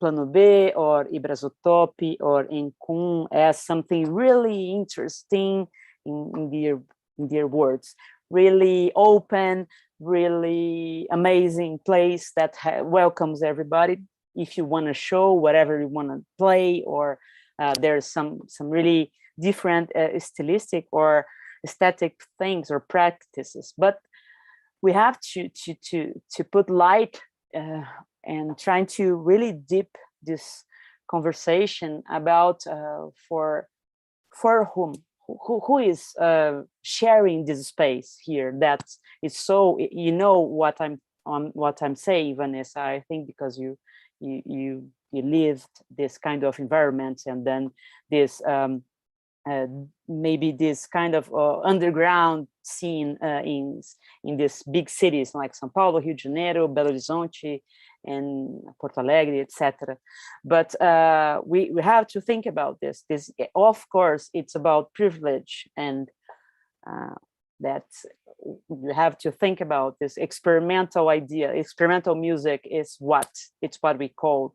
Plano B or Ibrazotop or Encum as something really interesting in their words, really open, really amazing place that welcomes everybody. If you want to show whatever you want to play, or there's some really different stylistic or aesthetic things or practices, but we have to put light and trying to really deep this conversation about for whom, who is sharing this space here. That is so, you know what I'm saying, Vanessa. I think because you lived this kind of environment, and then this maybe this kind of underground scene in these big cities like São Paulo, Rio de Janeiro, Belo Horizonte, and Porto Alegre, etc. But we have to think about this. This, of course, it's about privilege, and that you have to think about this experimental idea. Experimental music is it's what we call.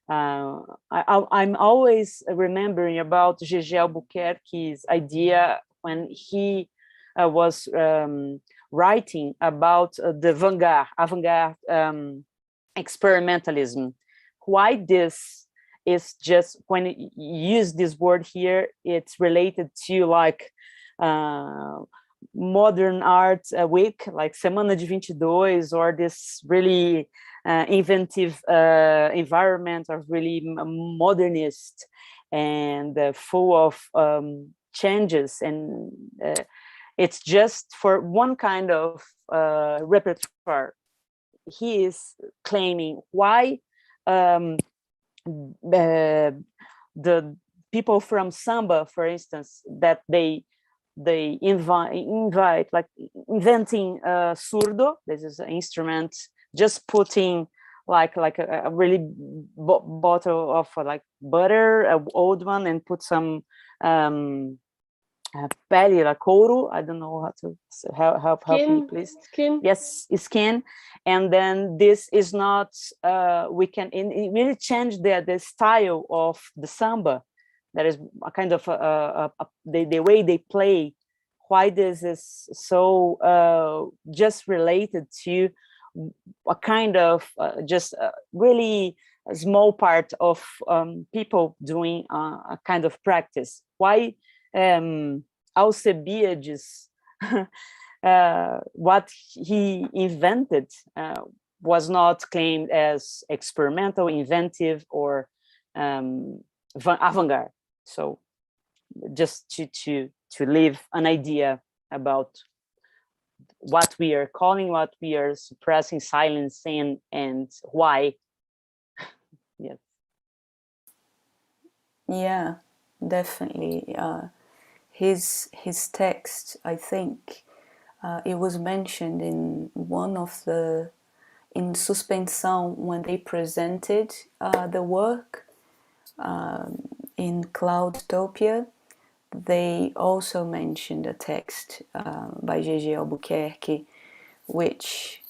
I'm always remembering about Gégé Albuquerque's idea when he was writing about the avant-garde experimentalism. Why this is just, when you use this word here, it's related to like modern art week, like Semana de 22, or this really inventive environment of really modernist and full of changes, and it's just for one kind of repertoire. He is claiming why the people from samba, for instance, that they invite like inventing surdo. This is an instrument, just putting like a really bottle of like butter, an old one, and put some pele, like couro. I don't know how to help me, please. Skin. Yes, skin. And then this is not. We can it really change the style of the samba. That is a kind of the way they play. Why this is so just related to a kind of just really a small part of people doing a kind of practice. Why Alcibiades, what he invented was not claimed as experimental, inventive, or avant-garde. So just to leave an idea about what we are calling, what we are suppressing, silencing, and why. Yes. Yeah, definitely. His text, I think, it was mentioned in one of the, in Suspensão, when they presented the work in Topia. They also mentioned a text by Gégé Albuquerque, which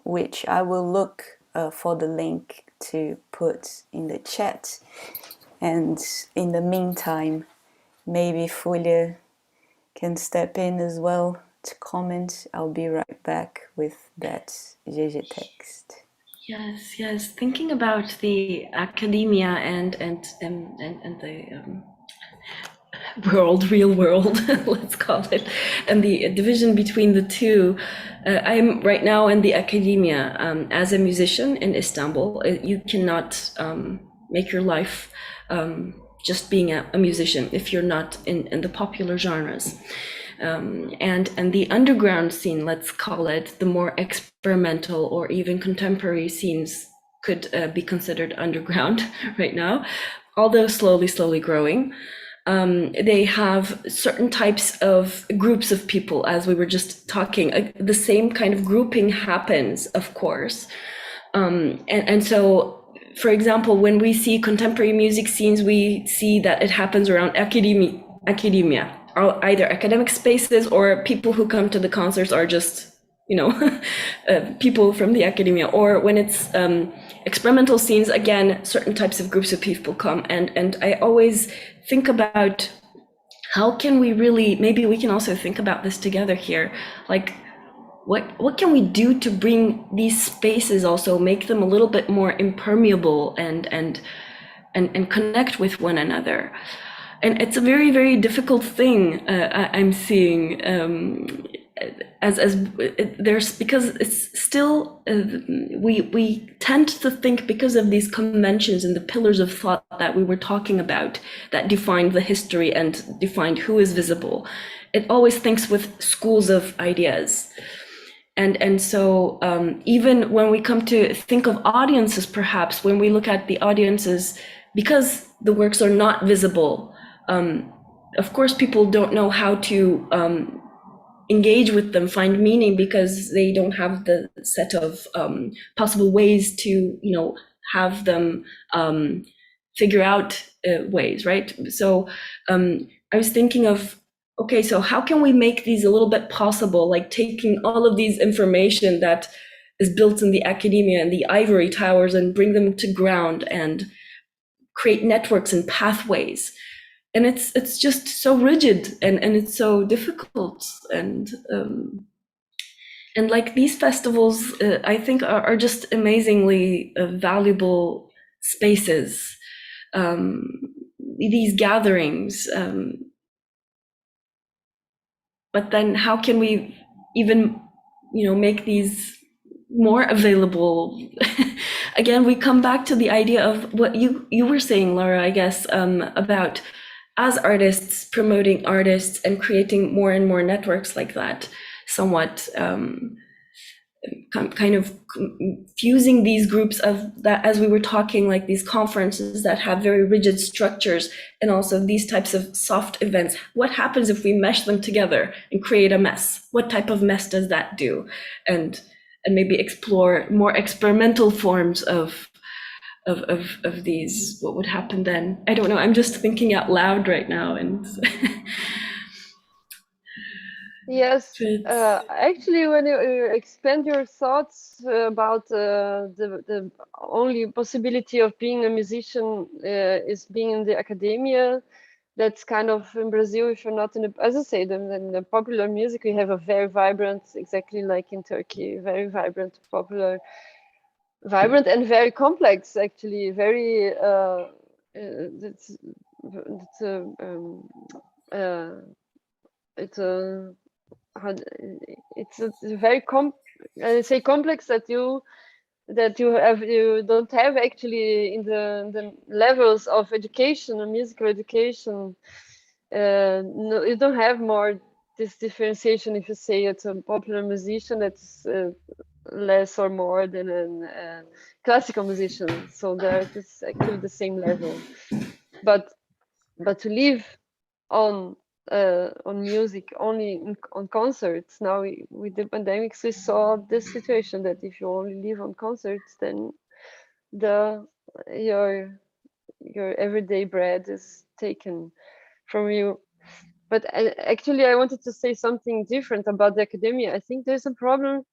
which I will look for the link to put in the chat. And in the meantime, maybe Fulia can step in as well to comment. I'll be right back with that Gégé text. Yes. Thinking about the academia and the real world, let's call it, and the division between the two. I'm right now in the academia as a musician in Istanbul. You cannot make your life just being a musician if you're not in the popular genres. And the underground scene, let's call it, the more experimental or even contemporary scenes could be considered underground right now, although slowly growing. They have certain types of groups of people, as we were just talking. The same kind of grouping happens, of course. And so, for example, when we see contemporary music scenes, we see that it happens around academia, or either academic spaces, or people who come to the concerts are just, people from the academia. Or when it's experimental scenes, again, certain types of groups of people come. And I always think about how can we really, maybe we can also think about this together here, like what can we do to bring these spaces, also make them a little bit more impermeable and connect with one another. And it's a very, very difficult thing I'm seeing there's, because it's still, we tend to think, because of these conventions and the pillars of thought that we were talking about that defined the history and defined who is visible, it always thinks with schools of ideas. And so even when we come to think of audiences, perhaps when we look at the audiences, because the works are not visible, of course people don't know how to engage with them, find meaning, because they don't have the set of possible ways to, have them figure out ways, right? So I was thinking of, okay, so how can we make these a little bit possible, like taking all of these information that is built in the academia and the ivory towers and bring them to ground and create networks and pathways. And it's just so rigid and it's so difficult. And like these festivals, I think are just amazingly valuable spaces. These gatherings, but then how can we even, make these more available? Again, we come back to the idea of what you were saying, Laura, I guess, about as artists promoting artists and creating more and more networks like that, somewhat kind of fusing these groups of that, as we were talking, like these conferences that have very rigid structures, and also these types of soft events. What happens if we mesh them together and create a mess? What type of mess does that do? And maybe explore more experimental forms of these. What would happen then? I don't know. I'm just thinking out loud right now. And yes, actually, when you expand your thoughts about the only possibility of being a musician is being in the academia, that's kind of in Brazil. If you're not in the, as I say, in the popular music, we have a very vibrant, exactly like in Turkey, very vibrant, popular, vibrant and very complex, actually, very it's very I say complex that you don't have actually in the levels of education and musical education. No, you don't have more this differentiation if you say it's a popular musician that's less or more than a classical musician. So that is actually the same level. But to live on music only on concerts now, with the pandemics, we saw this situation that if you only live on concerts, then your everyday bread is taken from you. But actually, I wanted to say something different about the academia. I think there's a problem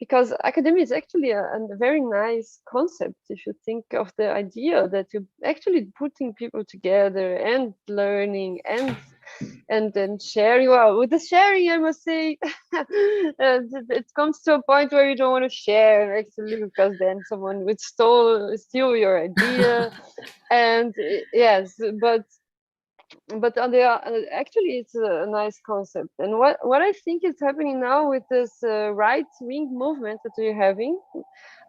because academia is actually a very nice concept if you think of the idea that you're actually putting people together and learning and then sharing. Well, with the sharing, I must say, it comes to a point where you don't want to share actually, because then someone would steal your idea. And yes, but on the actually it's a nice concept. And what I think is happening now with this right-wing movement that we're having,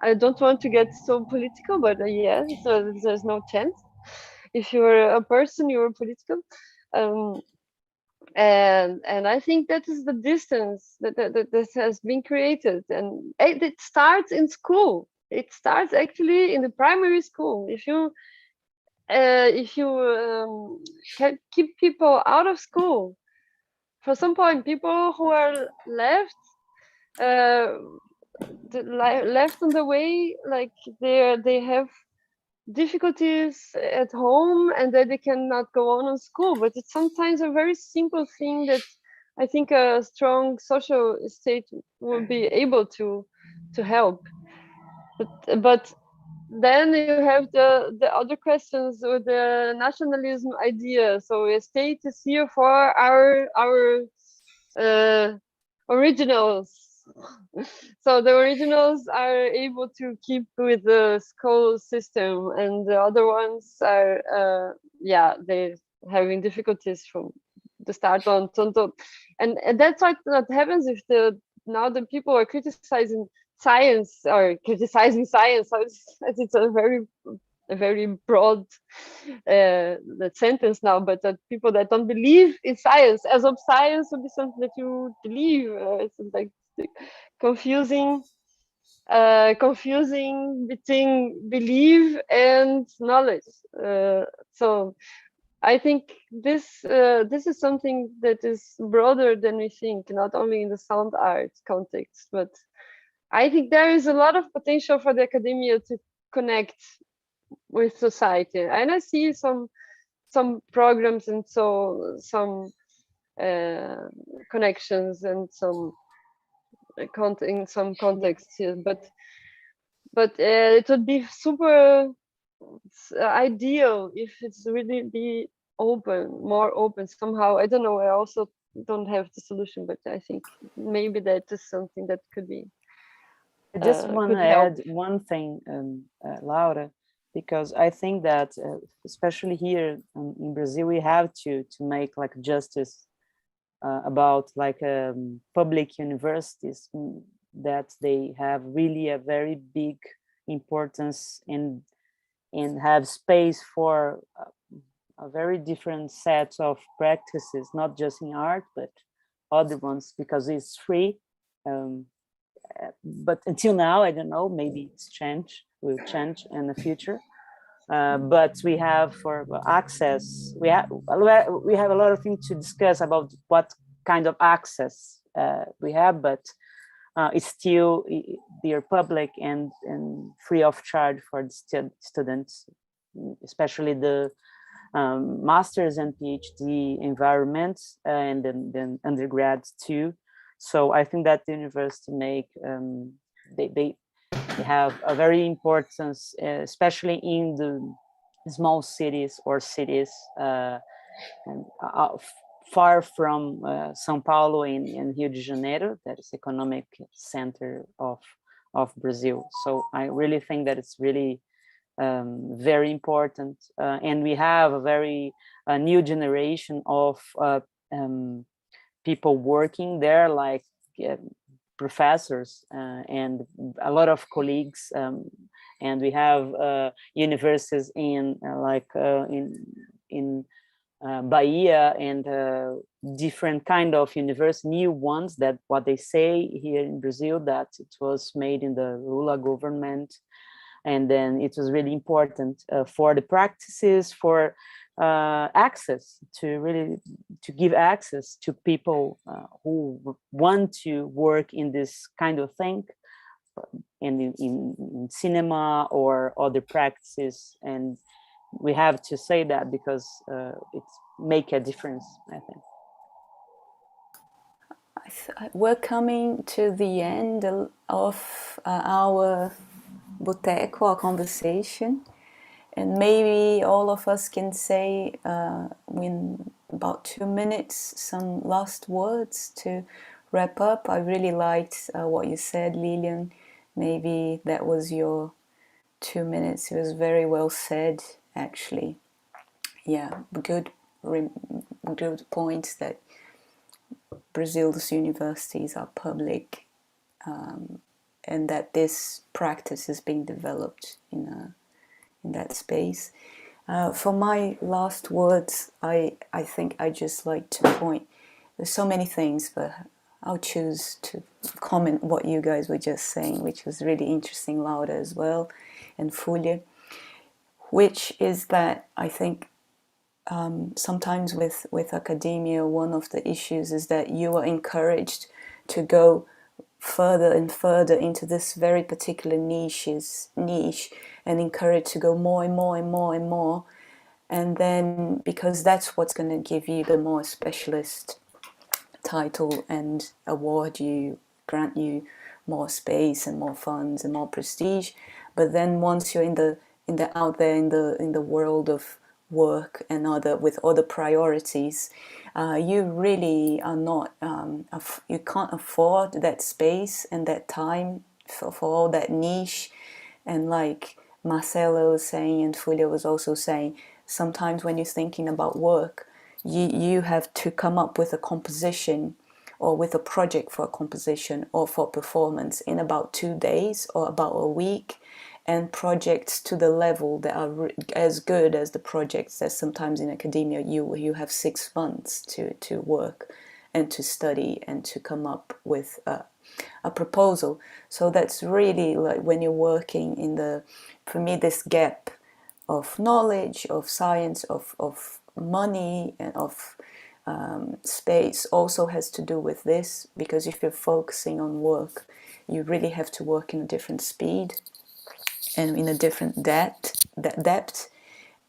I don't want to get so political, but yes, so there's no chance. If you're a person, you're political. And I think that is the distance that has been created, and it starts in school. It starts actually in the primary school. If you can keep people out of school for some point, people who are left left on the way, like they have difficulties at home and that they cannot go on school. But it's sometimes a very simple thing that I think a strong social state will be able to help. But then you have the other questions with the nationalism idea. So a state is here for our originals. So the originals are able to keep with the school system, and the other ones are having difficulties from the start on. And that's what happens if now the people are criticizing science or criticizing science. So it's a very broad sentence now, but that people that don't believe in science, as of science would be something that you believe. It's like confusing between belief and knowledge. So I think this is something that is broader than we think, not only in the sound art context, but I think there is a lot of potential for the academia to connect with society. And I see some programs and some connections and some in some contexts here, but it would be super ideal if it's really be more open somehow. I don't know, I also don't have the solution, but I think maybe that is something that could be I just want to add one thing, Laura, because I think that especially here in Brazil, we have to make like justice about like public universities, that they have really a very big importance and have space for a very different set of practices, not just in art, but other ones, because it's free. But until now, I don't know, maybe will change in the future. But we have for access, we have a lot of things to discuss about what kind of access we have, but it's still, they are public and free of charge for the students, especially the master's and PhD environments, and then undergrads too. So I think that the university make they have a very importance, especially in the small cities or cities and far from São Paulo and Rio de Janeiro, that is economic center of Brazil. So I really think that it's really very important, and we have a very new generation of people working there, like professors and a lot of colleagues, and we have universities in Bahia and different kind of university, new ones, that what they say here in Brazil, that it was made in the Lula government, and then it was really important for the practices, for access to give access to people who want to work in this kind of thing, and in cinema or other practices. And we have to say that because it make a difference, I think. We're coming to the end of our Boteco, our conversation, and maybe all of us can say in about 2 minutes some last words to wrap up. I really liked what you said, Lilian. Maybe that was your 2 minutes. It was very well said, actually. Yeah, good points that Brazil's universities are public, and that this practice is being developed in that space. For my last words, I think I just like to point. There's so many things, but I'll choose to comment what you guys were just saying, which was really interesting, Laura as well, and Fulya, which is that I think sometimes with academia, one of the issues is that you are encouraged to go further and further into this very particular niche, and encouraged to go more and more and more and more, and then because that's what's going to give you the more specialist title and grant you more space and more funds and more prestige. But then once you're out there in the world of work and with other priorities, you really are not, you can't afford that space and that time for all that niche, and like Marcelo was saying and Fulia was also saying, sometimes when you're thinking about work, you have to come up with a composition or with a project for a composition or for performance in about 2 days or about a week, and projects to the level that are as good as the projects that sometimes in academia you have 6 months to work and to study and to come up with a proposal. So that's really like when you're working in the, for me, this gap of knowledge, of science, of money, and of space also has to do with this, because if you're focusing on work, you really have to work in a different speed and in a different depth,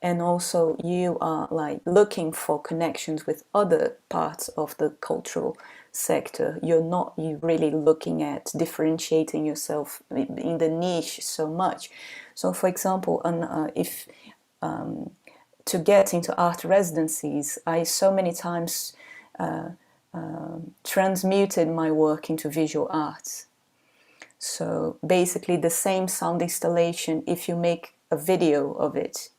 and also you are like looking for connections with other parts of the cultural sector. You're not really looking at differentiating yourself in the niche so much. So for example, if to get into art residencies, I so many times transmuted my work into visual arts. So basically the same sound installation, if you make a video of it,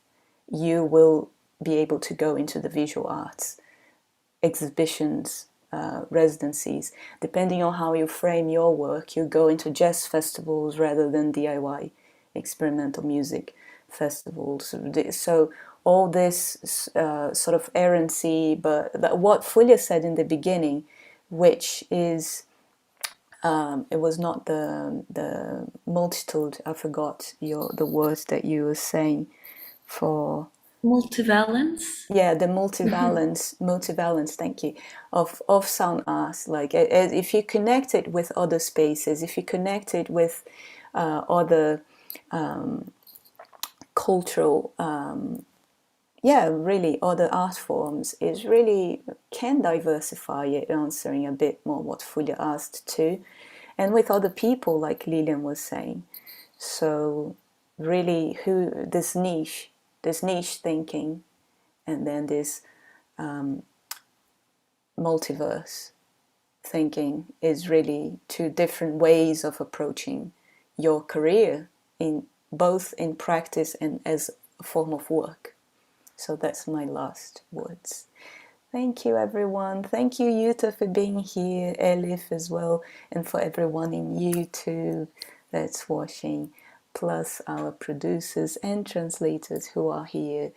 you will be able to go into the visual arts exhibitions, residencies. Depending on how you frame your work, you go into jazz festivals rather than DIY experimental music festivals. So all this sort of errancy, but what Fulia said in the beginning, which is it was not the multitude. I forgot the words that you were saying for multivalence. Yeah, the multivalence. Thank you. Of sound arts. Like if you connect it with other spaces, if you connect it with other cultural, really other art forms, it really can diversify it, answering a bit more what Fulia asked too, and with other people, like Lilian was saying. So really, this niche thinking, and then this multiverse thinking is really 2 different ways of approaching your career, in both in practice and as a form of work. So that's my last words. Thank you, everyone. Thank you, Yuta, for being here, Elif as well, and for everyone in YouTube that's watching, plus our producers and translators who are here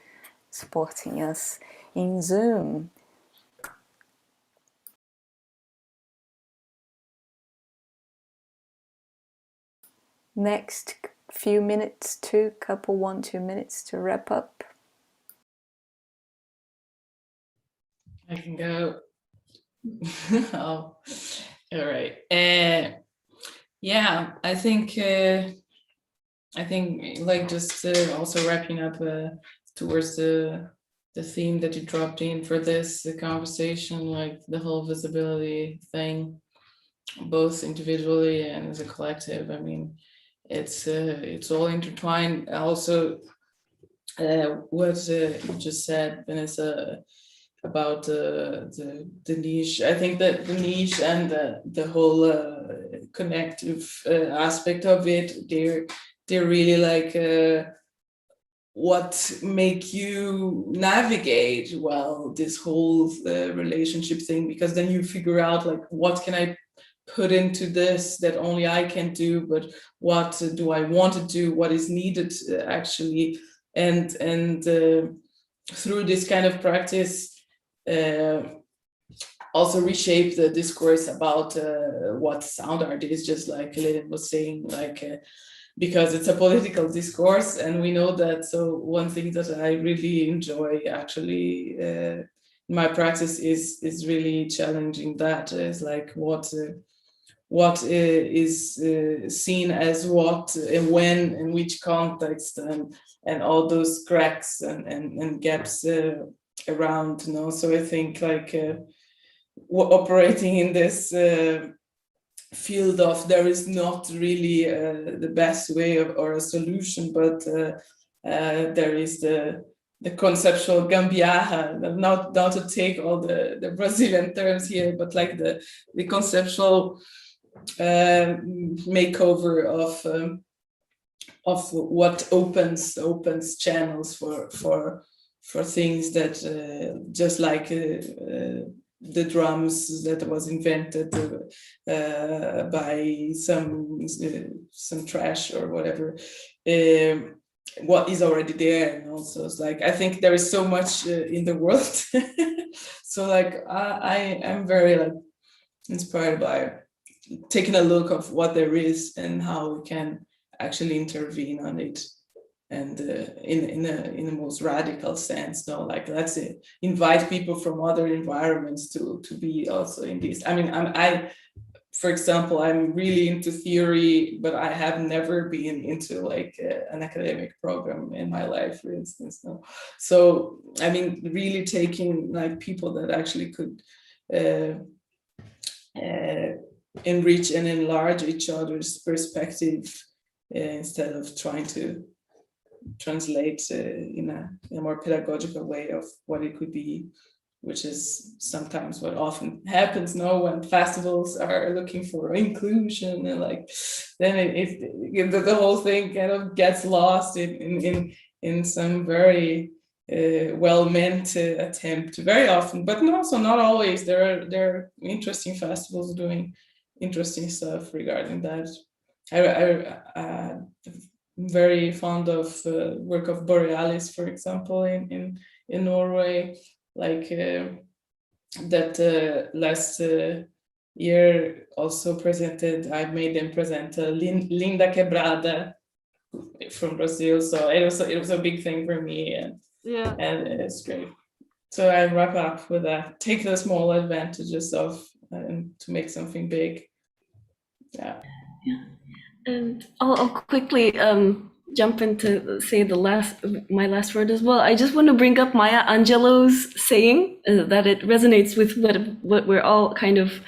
supporting us in Zoom. Next few minutes, 2 minutes to wrap up. I can go. Oh, all right. Yeah, I think like just also wrapping up towards the theme that you dropped in for this conversation, like the whole visibility thing, both individually and as a collective. I mean, it's all intertwined. Also, what you just said, Vanessa, about the niche. I think that the niche and the whole connective aspect of it, they're really like what make you navigate well this whole relationship thing, because then you figure out like, what can I put into this that only I can do, but what do I want to do, what is needed actually, and through this kind of practice also reshape the discourse about what sound art is, just like Lynn was saying, like because it's a political discourse, and we know that. So one thing that I really enjoy actually in my practice is really challenging that, is like what is seen as what and when, in which context, and all those cracks and gaps around, you know. So I think like operating in this field of, there is not really the best way or a solution, but there is the conceptual gambiarra, not to take all the Brazilian terms here, but like the conceptual makeover what opens channels for things that just like the drums that was invented by some trash or whatever, what is already there. And also it's like, I think there is so much in the world. So like I'm very like inspired by taking a look of what there is and how we can actually intervene on it, and in the most radical sense. No, like let's invite people from other environments to be also in this. I mean, I for example, I'm really into theory, but I have never been into like an academic program in my life, for instance. No, so I mean, really taking like people that actually could enrich and enlarge each other's perspective, instead of trying to translate in a more pedagogical way of what it could be, which is sometimes what often happens. No, when festivals are looking for inclusion, and like then the whole thing kind of gets lost in some very well-meant attempt very often, but also not always. There are interesting festivals doing interesting stuff regarding that. I'm very fond of work of Borealis, for example, in Norway, like that last year also presented. I made them present Linda Quebrada from Brazil, so it was a big thing for me, and it's great. So I wrap up with that. Take the small advantages of to make something big. Yeah. And I'll quickly jump into say my last word as well. I just want to bring up Maya Angelou's saying that it resonates with what we're all kind of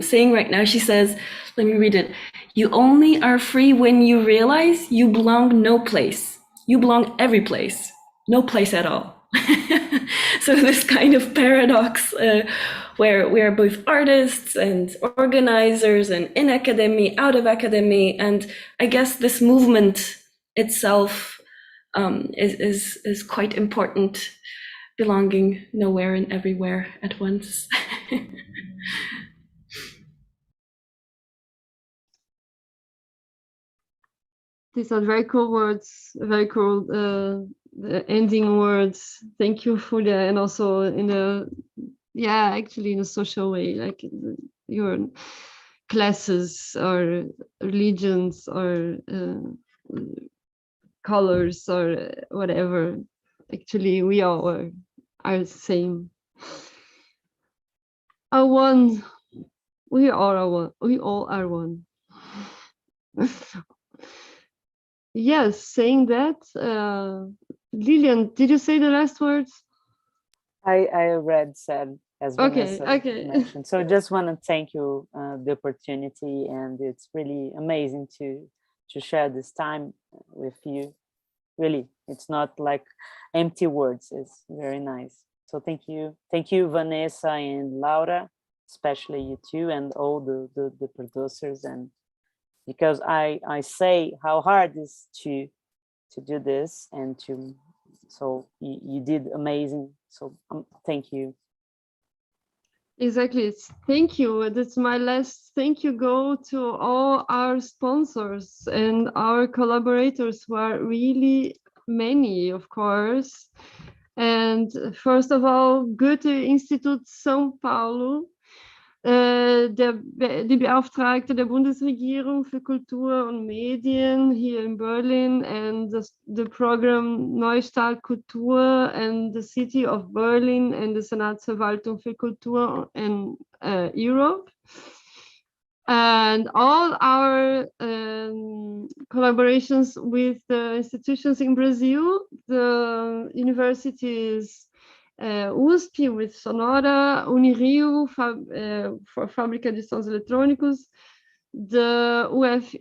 saying right now. She says, let me read it. You only are free when you realize you belong no place. You belong every place, no place at all. So this kind of paradox where we are both artists and organizers and in academy, out of academy, and I guess this movement itself is quite important, belonging nowhere and everywhere at once. These are very cool words, very cool the ending words. Thank you, Julia, and also actually in a social way, like your classes or religions or colors or whatever. Actually, we all are the same. Are one. We are one. We all are one. Yes, saying that, Lilian, did you say the last words? I said as Vanessa mentioned. So just want to thank you the opportunity, and it's really amazing to share this time with you. Really, it's not like empty words. It's very nice. So thank you, Vanessa and Laura, especially you two, and all the producers, and because I say how hard it is to do this, and so you did amazing. So thank you. Exactly. Thank you. That's my last thank you go to all our sponsors and our collaborators, who are really many, of course. And first of all, Goethe-Institut São Paulo, die Beauftragte der Bundesregierung für Kultur und Medien here in Berlin, and the program Neustart Kultur, and the city of Berlin, and the Senatsverwaltung für Kultur in Europe. And all our collaborations with the institutions in Brazil, the universities, USP with Sonora, Unirio for Fábrica de Sons Eletrônicos, the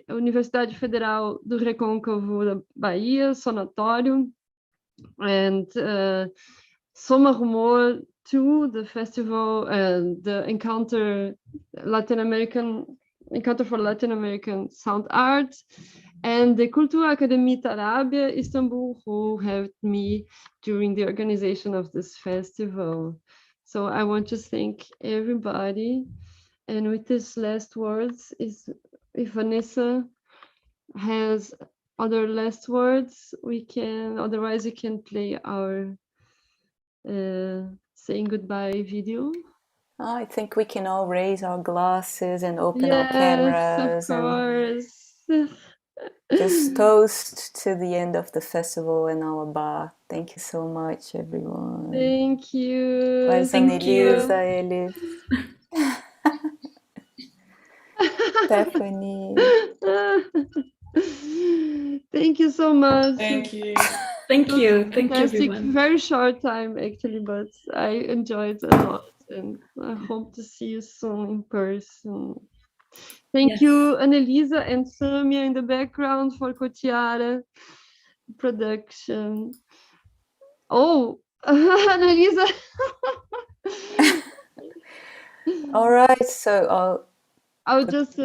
Universidade Federal do Recôncavo da Bahia, Sonatório, and Soma Rumor 2, the festival, the Encounter for Latin American Sound Art, and the Cultural Academy Tarabya Istanbul, who helped me during the organization of this festival. So I want to thank everybody. And with these last words, is if Vanessa has other last words, we can, otherwise we can play our saying goodbye video. I think we can all raise our glasses and open our cameras of course. just toast to the end of the festival in our bar. Thank you so much, everyone. Thank you. Thank you, Elif. Stephanie. Thank you so much. Thank you. Thank you. Thank you, Fantastic. everyone. Very short time actually, but I enjoyed a lot, and I hope to see you soon in person. Thank you, Annelisa and Samia in the background for Kotiara production. Oh, Annelisa. All right, so I'll just